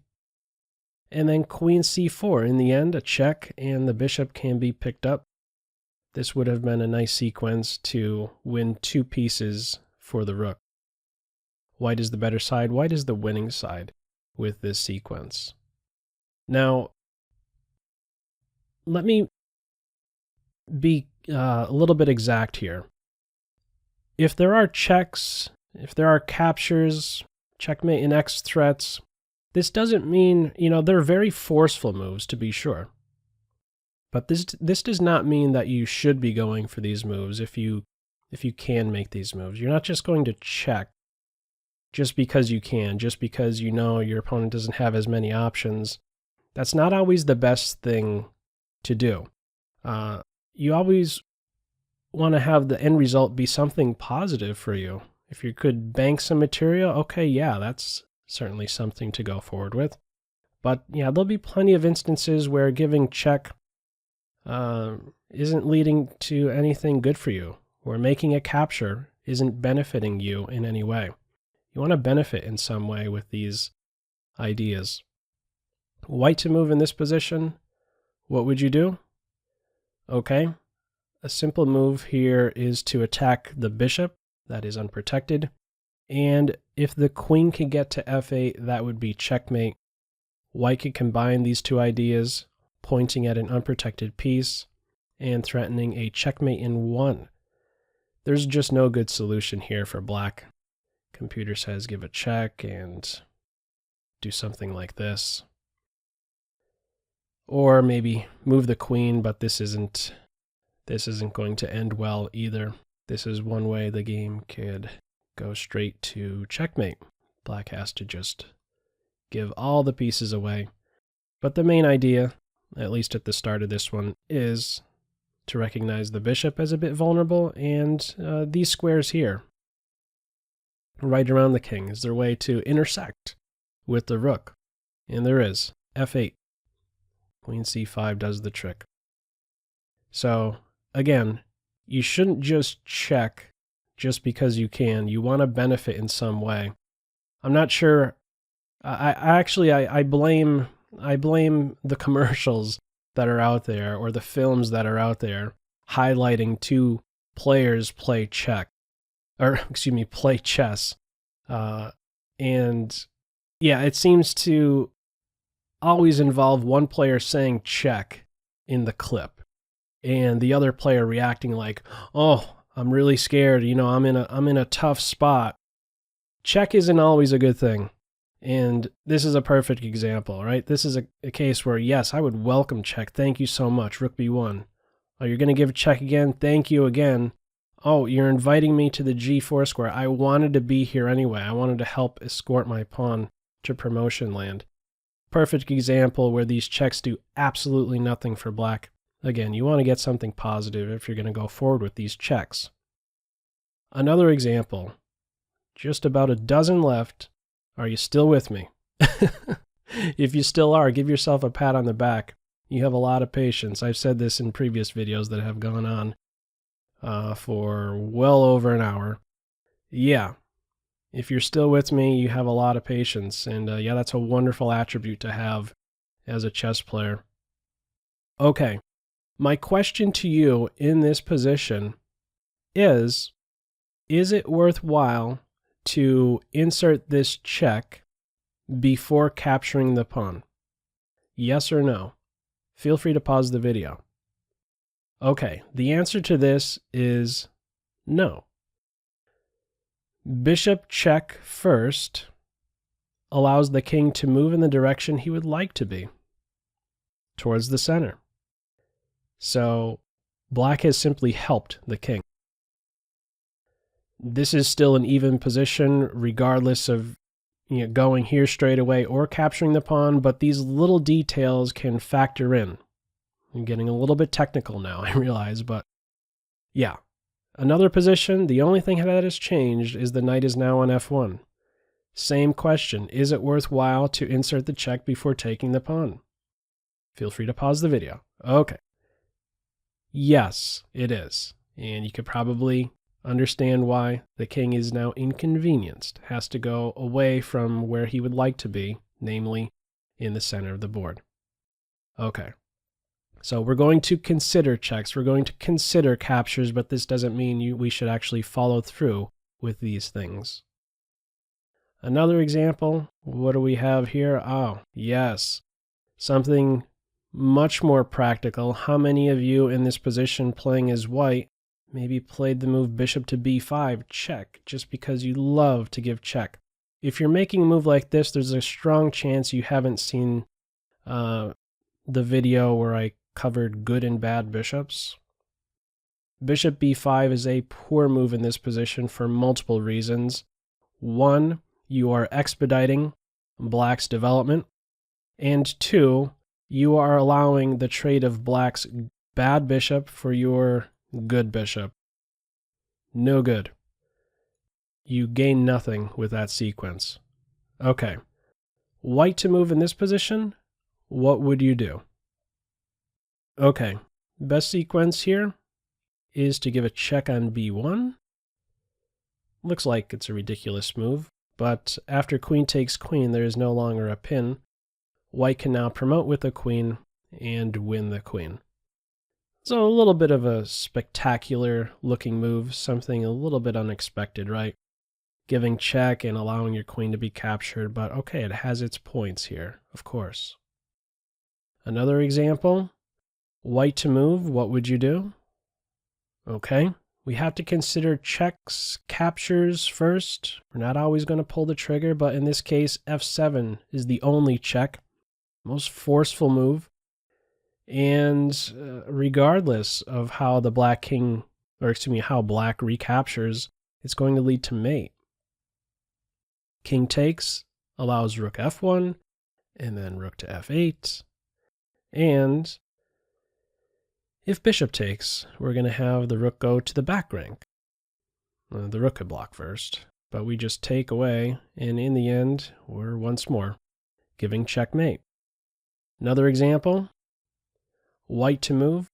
Speaker 1: and then queen c4. In the end, a check, and the bishop can be picked up. This would have been a nice sequence to win two pieces for the rook. White is the better side. White is the winning side with this sequence. Now, let me be a little bit exact here. If there are checks, if there are captures, checkmate and X threats, this doesn't mean, they're very forceful moves to be sure. But this does not mean that you should be going for these moves if you can make these moves. You're not just going to check just because you can, just because you know your opponent doesn't have as many options. That's not always the best thing to do. You always want to have the end result be something positive for you. If you could bank some material, okay, yeah, that's certainly something to go forward with. But yeah, there'll be plenty of instances where giving check isn't leading to anything good for you, or making a capture isn't benefiting you in any way. You want to benefit in some way with these ideas. White to move in this position, what would you do? Okay, a simple move here is to attack the bishop, that is unprotected, and if the queen can get to f8, that would be checkmate. White could combine these two ideas, pointing at an unprotected piece and threatening a checkmate in one. There's just no good solution here for black. Computer says give a check and do something like this. Or maybe move the queen, but this isn't going to end well either. This is one way the game could go straight to checkmate. Black has to just give all the pieces away. But the main idea, at least at the start of this one, is to recognize the bishop as a bit vulnerable, and these squares here, right around the king, is their way to intersect with the rook. And there is. f8. Queen c5 does the trick. So, again, you shouldn't just check just because you can. You want to benefit in some way. I'm not sure. I blame the commercials that are out there, or the films that are out there, highlighting two players play check, or excuse me, play chess. And yeah, it seems to always involve one player saying check in the clip, and the other player reacting like, "Oh, I'm really scared. I'm in a tough spot." Check isn't always a good thing. And this is a perfect example, right? This is a case where, yes, I would welcome check. Thank you so much, rook b1. Oh, you're going to give a check again? Thank you again. Oh, you're inviting me to the g4 square. I wanted to be here anyway. I wanted to help escort my pawn to promotion land. Perfect example where these checks do absolutely nothing for black. Again, you want to get something positive if you're going to go forward with these checks. Another example, just about a dozen left. Are you still with me? If you still are, give yourself a pat on the back. You have a lot of patience. I've said this in previous videos that have gone on for well over an hour. Yeah, if you're still with me, you have a lot of patience. And yeah, that's a wonderful attribute to have as a chess player. Okay, my question to you in this position is it worthwhile to insert this check before capturing the pawn? Yes or no? Feel free to pause the video. Okay, the answer to this is no. Bishop check first allows the king to move in the direction he would like to be, towards the center. So black has simply helped the king. This is still an even position regardless of going here straight away or capturing the pawn, but these little details can factor in. I'm getting a little bit technical now, I realize, but yeah. Another position, the only thing that has changed is the knight is now on f1. Same question, is it worthwhile to insert the check before taking the pawn? Feel free to pause the video. Okay. Yes, it is. And you could probably understand why the king is now inconvenienced, has to go away from where he would like to be, namely in the center of the board. Okay, so we're going to consider checks, we're going to consider captures, but this doesn't mean we should actually follow through with these things. Another example, what do we have here? Oh, yes, something much more practical. How many of you in this position playing as white maybe played the move bishop to b5, check, just because you love to give check? If you're making a move like this, there's a strong chance you haven't seen the video where I covered good and bad bishops. Bishop b5 is a poor move in this position for multiple reasons. One, you are expediting black's development. And two, you are allowing the trade of black's bad bishop for your good bishop. No good. You gain nothing with that sequence. Okay. White to move in this position, what would you do? Okay. Best sequence here is to give a check on b1. Looks like it's a ridiculous move, but after queen takes queen, there is no longer a pin. White can now promote with the queen and win the queen. So a little bit of a spectacular looking move, something a little bit unexpected, right? Giving check and allowing your queen to be captured, but okay, it has its points here, of course. Another example, white to move, what would you do? Okay, we have to consider checks, captures first. We're not always going to pull the trigger, but in this case, f7 is the only check, most forceful move. And regardless of how the black king, or excuse me, how black recaptures, it's going to lead to mate. King takes, allows rook f1, and then rook to f8. And if bishop takes, we're going to have the rook go to the back rank. The rook could block first, but we just take away, and in the end, we're once more giving checkmate. Another example, white to move,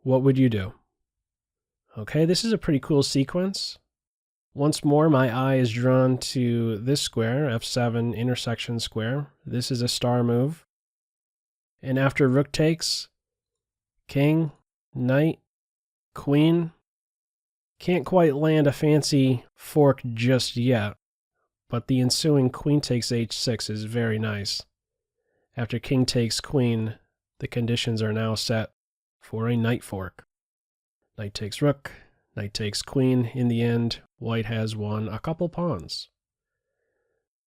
Speaker 1: what would you do? Okay, this is a pretty cool sequence. Once more, my eye is drawn to this square, f7 intersection square. This is a star move. And after rook takes, king, knight, queen. Can't quite land a fancy fork just yet, but the ensuing queen takes h6 is very nice. After king takes queen, the conditions are now set for a knight fork. Knight takes rook, knight takes queen. In the end, white has won a couple pawns.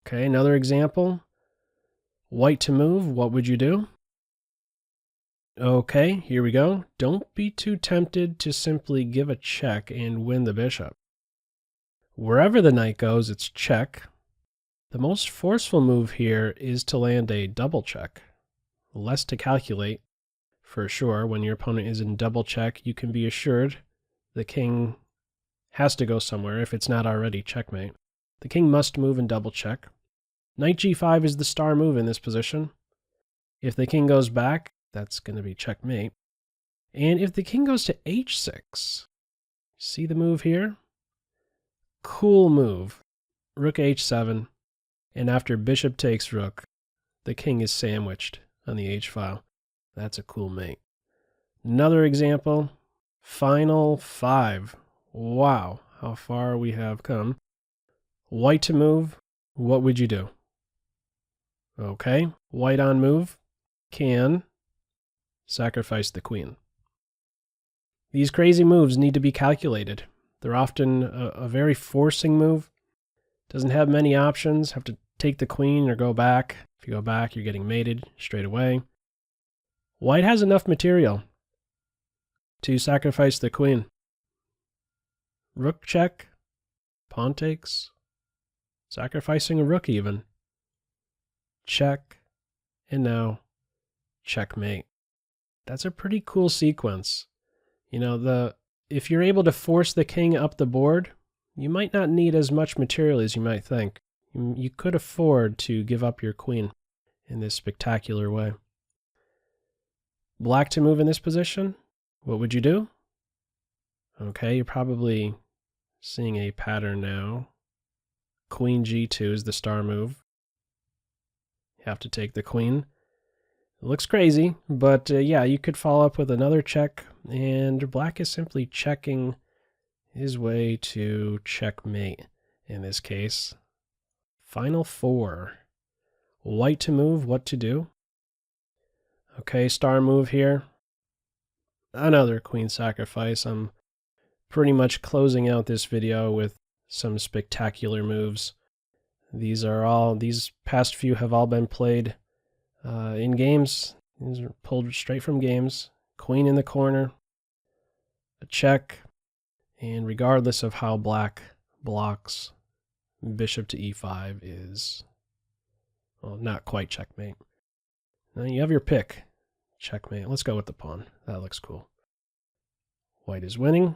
Speaker 1: Okay, another example. White to move, what would you do? Okay, here we go. Don't be too tempted to simply give a check and win the bishop. Wherever the knight goes, it's check. The most forceful move here is to land a double check. Less to calculate, for sure. When your opponent is in double check, you can be assured the king has to go somewhere if it's not already checkmate. The king must move in double check. Knight g5 is the star move in this position. If the king goes back, that's going to be checkmate. And if the king goes to h6, see the move here? Cool move. Rook h7, and after bishop takes rook, the king is sandwiched on the h-file. That's a cool mate. Another example, final 5. Wow, how far we have come. White to move, what would you do? Okay, white on move can sacrifice the queen. These crazy moves need to be calculated. They're often a very forcing move. Doesn't have many options. Have to take the queen or go back. If you go back, you're getting mated straight away. White has enough material to sacrifice the queen. Rook check, pawn takes, sacrificing a rook even. Check, and now checkmate. That's a pretty cool sequence. You know, if you're able to force the king up the board, you might not need as much material as you might think. You could afford to give up your queen in this spectacular way. Black to move in this position, what would you do? Okay, you're probably seeing a pattern now. Queen g2 is the star move. You have to take the queen. It looks crazy, but yeah, you could follow up with another check, and black is simply checking his way to checkmate in this case. Final 4. White to move, what to do? Okay, star move here. Another queen sacrifice. I'm pretty much closing out this video with some spectacular moves. These past few have all been played in games. These are pulled straight from games. Queen in the corner, a check, and regardless of how black blocks, bishop to e5 is, well, not quite checkmate. Now you have your pick. Checkmate. Let's go with the pawn. That looks cool. White is winning.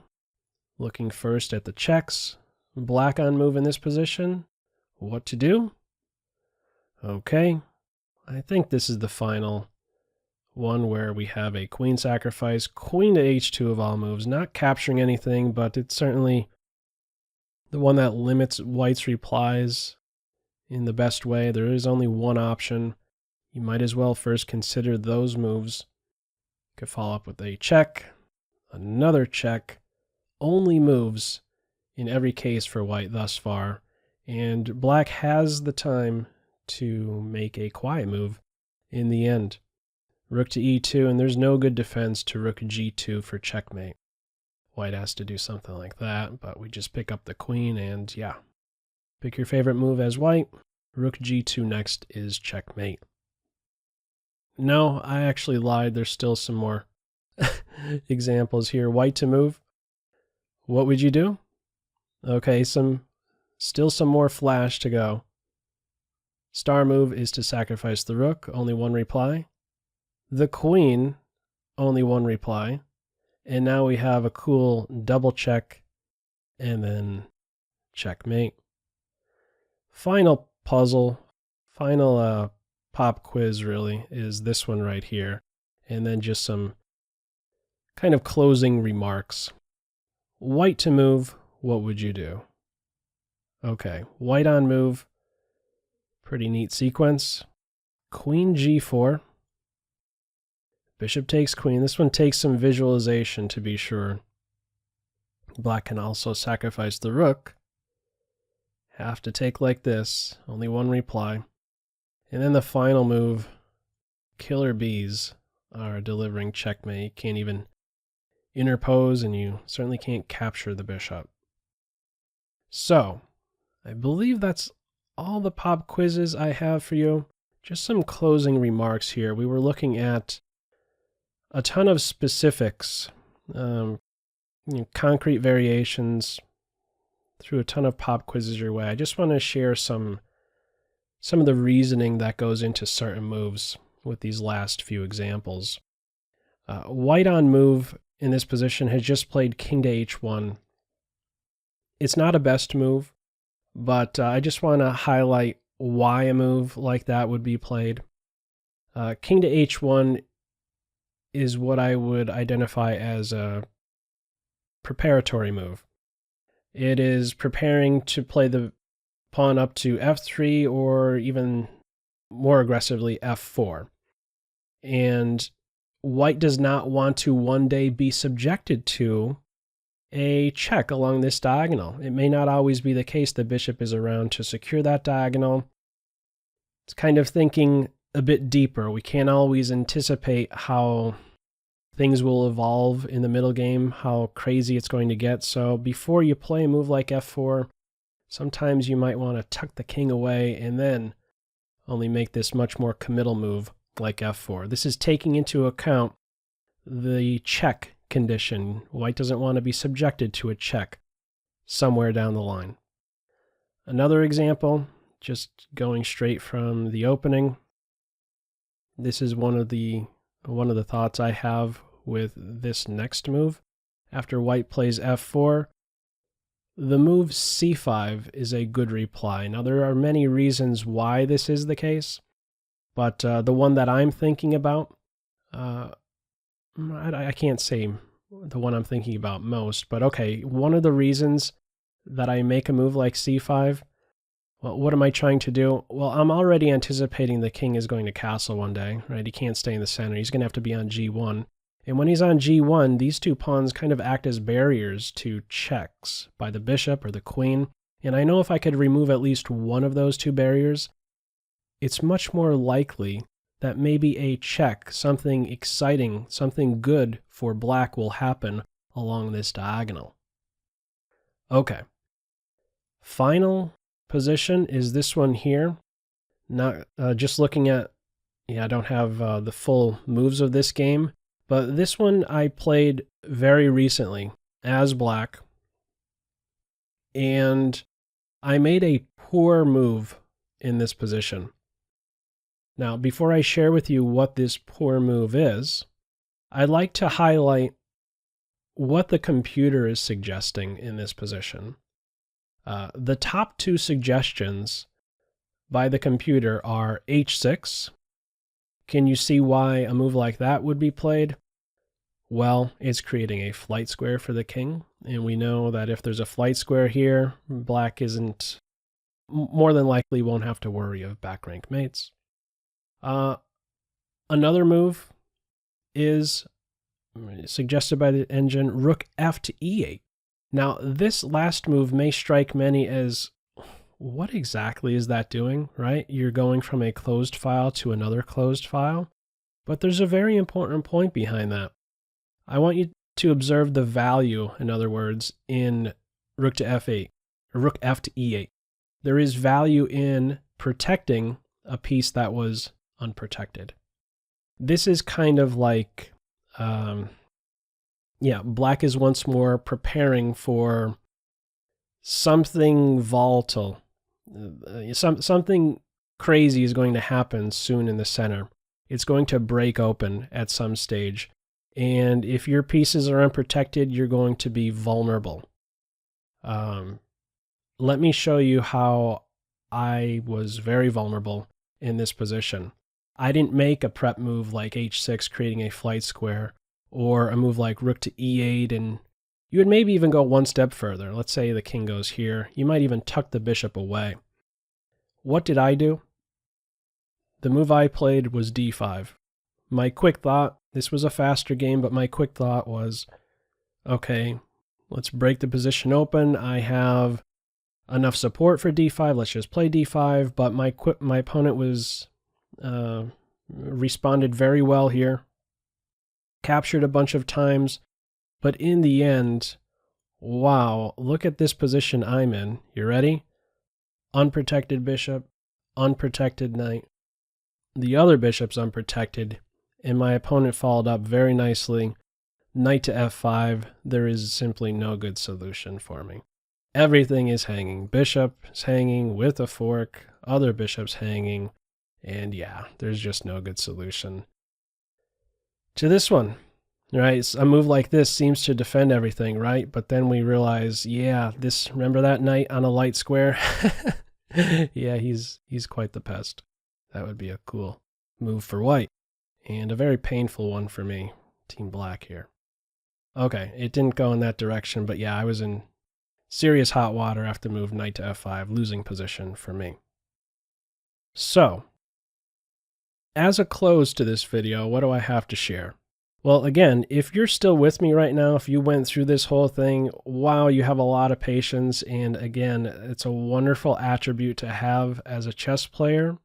Speaker 1: Looking first at the checks. Black on move in this position. What to do? Okay. I think this is the final one where we have a queen sacrifice. Queen to h2 of all moves. Not capturing anything, but it's certainly the one that limits white's replies in the best way. There is only one option. You might as well first consider those moves. You could follow up with a check, another check. Only moves in every case for white thus far. And black has the time to make a quiet move in the end. Rook to e2, and there's no good defense to rook g2 for checkmate. White has to do something like that, but we just pick up the queen, and yeah. Pick your favorite move as white. Rook g2 next is checkmate. No, I actually lied. There's still some more examples here. White to move. What would you do? Okay, still some more flash to go. Star move is to sacrifice the rook. Only one reply. The queen. Only one reply. And now we have a cool double check and then checkmate. Final puzzle, final pop quiz really is this one right here. And then just some kind of closing remarks. White to move, what would you do? Okay, white on move. Pretty neat sequence. Queen g4. Bishop takes queen. This one takes some visualization to be sure. Black can also sacrifice the rook. Have to take like this. Only one reply. And then the final move, killer bees are delivering checkmate. You can't even interpose, and you certainly can't capture the bishop. So, I believe that's all the pop quizzes I have for you. Just some closing remarks here. We were looking at a ton of specifics, concrete variations, threw a ton of pop quizzes your way. I just want to share some of the reasoning that goes into certain moves with these last few examples. White on move in this position has just played king to h1. It's not a best move, but I just want to highlight why a move like that would be played. King to h1 is what I would identify as a preparatory move. It is preparing to play the pawn up to f3 or even more aggressively f4. And white does not want to one day be subjected to a check along this diagonal. It may not always be the case the bishop is around to secure that diagonal. It's kind of thinking a bit deeper. We can't always anticipate how things will evolve in the middle game, how crazy it's going to get. So before you play a move like f4, sometimes you might want to tuck the king away and then only make this much more committal move like f4. This is taking into account the check condition. White doesn't want to be subjected to a check somewhere down the line. Another example, just going straight from the opening. This is one of the thoughts I have with this next move. After white plays f4, the move c5 is a good reply. Now, there are many reasons why this is the case, but the one that I'm thinking about, I can't say the one I'm thinking about most, but okay, one of the reasons that I make a move like c5, well, what am I trying to do? Well, I'm already anticipating the king is going to castle one day, right? He can't stay in the center. He's going to have to be on g1. And when he's on g1, these two pawns kind of act as barriers to checks by the bishop or the queen. And I know if I could remove at least one of those two barriers, it's much more likely that maybe a check, something exciting, something good for black will happen along this diagonal. Okay. Final position is this one here. Not just looking at, I don't have the full moves of this game, but this one I played very recently as black, and I made a poor move in this position. Now, before I share with you what this poor move is, I'd like to highlight what the computer is suggesting in this position. The top two suggestions by the computer are h6. Can you see why a move like that would be played? Well, it's creating a flight square for the king, and we know that if there's a flight square here, black more than likely won't have to worry of back rank mates. Another move is suggested by the engine, rook f to e8. Now, this last move may strike many as, what exactly is that doing, right? You're going from a closed file to another closed file. But there's a very important point behind that. I want you to observe the value, in other words, in rook to f8, or rook f to e8. There is value in protecting a piece that was unprotected. This is kind of like, black is once more preparing for something volatile. Something crazy is going to happen soon in the center. It's going to break open at some stage. And if your pieces are unprotected, you're going to be vulnerable. Let me show you how I was very vulnerable in this position. I didn't make a prep move like h6 creating a flight square, or a move like rook to e8 and You would maybe even go one step further. Let's say the king goes here. You might even tuck the bishop away. What did I do? The move I played was d5. My quick thought, this was a faster game, but my quick thought was, okay, let's break the position open. I have enough support for d5. Let's just play d5. But my opponent was responded very well here. Captured a bunch of times. But in the end, wow, look at this position I'm in. You ready? Unprotected bishop, unprotected knight. The other bishop's unprotected, and my opponent followed up very nicely. Knight to f5, there is simply no good solution for me. Everything is hanging. Bishop is hanging with a fork, other bishop's hanging, and yeah, there's just no good solution to this one. Right, a move like this seems to defend everything, right? But then we realize, yeah, remember that knight on a light square? Yeah, he's quite the pest. That would be a cool move for white, and a very painful one for me, Team Black here. Okay, it didn't go in that direction, but yeah, I was in serious hot water after move knight to f5, losing position for me. So, as a close to this video, what do I have to share? Well, again, if you're still with me right now, if you went through this whole thing, wow, you have a lot of patience. And again, it's a wonderful attribute to have as a chess player.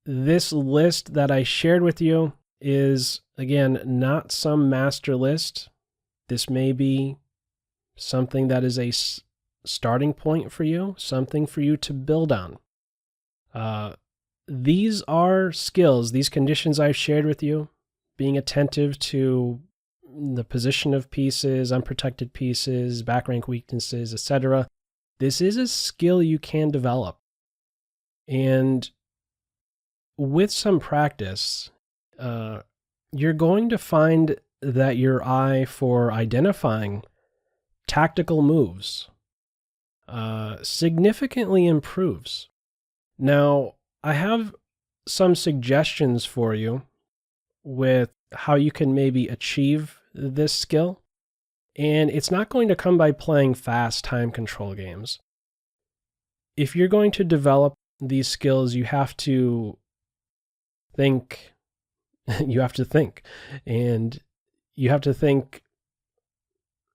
Speaker 1: This list that I shared with you is, again, not some master list. This may be something that is a starting point for you, something for you to build on. These are skills, these conditions I've shared with you, being attentive to the position of pieces, unprotected pieces, back rank weaknesses, etc. This is a skill you can develop. And with some practice, you're going to find that your eye for identifying tactical moves significantly improves. Now, I have some suggestions for you with how you can maybe achieve this skill. And it's not going to come by playing fast time control games. If you're going to develop these skills, you have to think. You have to think. And you have to think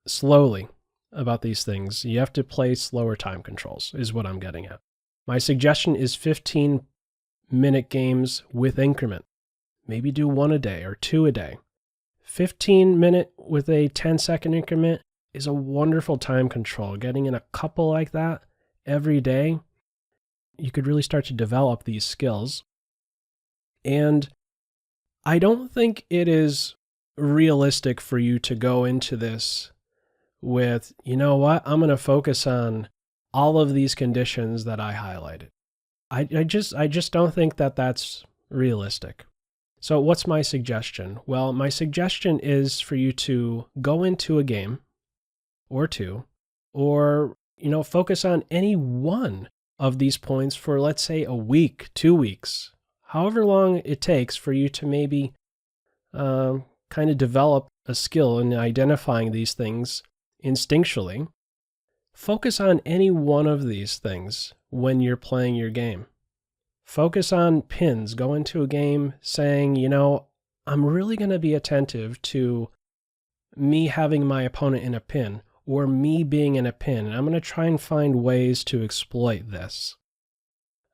Speaker 1: slowly about these things. You have to play slower time controls, is what I'm getting at. My suggestion is 15-minute games with increment. Maybe do 1 a day or 2 a day. 15-minute with a 10-second increment is a wonderful time control. Getting in a couple like that every day, you could really start to develop these skills. And I don't think it is realistic for you to go into this with, you know what, I'm going to focus on all of these conditions that I highlighted. I just don't think that that's realistic. So what's my suggestion? Well, my suggestion is for you to go into a game or two, or, focus on any one of these points for, let's say, a week, 2 weeks, however long it takes for you to maybe kind of develop a skill in identifying these things instinctually. Focus on any one of these things when you're playing your game. Focus on pins. Go into a game saying, I'm really going to be attentive to me having my opponent in a pin or me being in a pin. And I'm going to try and find ways to exploit this.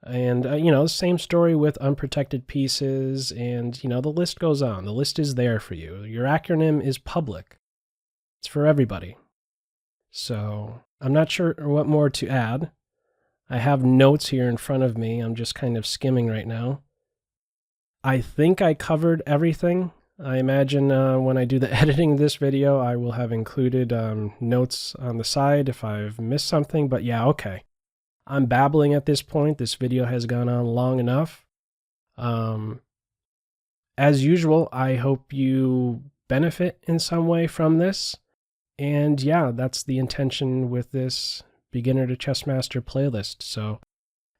Speaker 1: And, the same story with unprotected pieces. And, the list goes on. The list is there for you. Your acronym is public. It's for everybody. So I'm not sure what more to add. I have notes here in front of me. I'm just kind of skimming right now. I think I covered everything. I imagine when I do the editing of this video, I will have included notes on the side if I've missed something. But yeah, okay. I'm babbling at this point. This video has gone on long enough. As usual, I hope you benefit in some way from this. And yeah, that's the intention with this Beginner to Chessmaster playlist. So,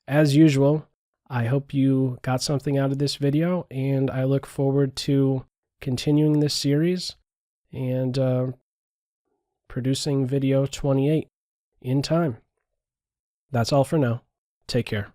Speaker 1: as usual, I hope you got something out of this video, and I look forward to continuing this series and producing video 28 in time. That's all for now. Take care.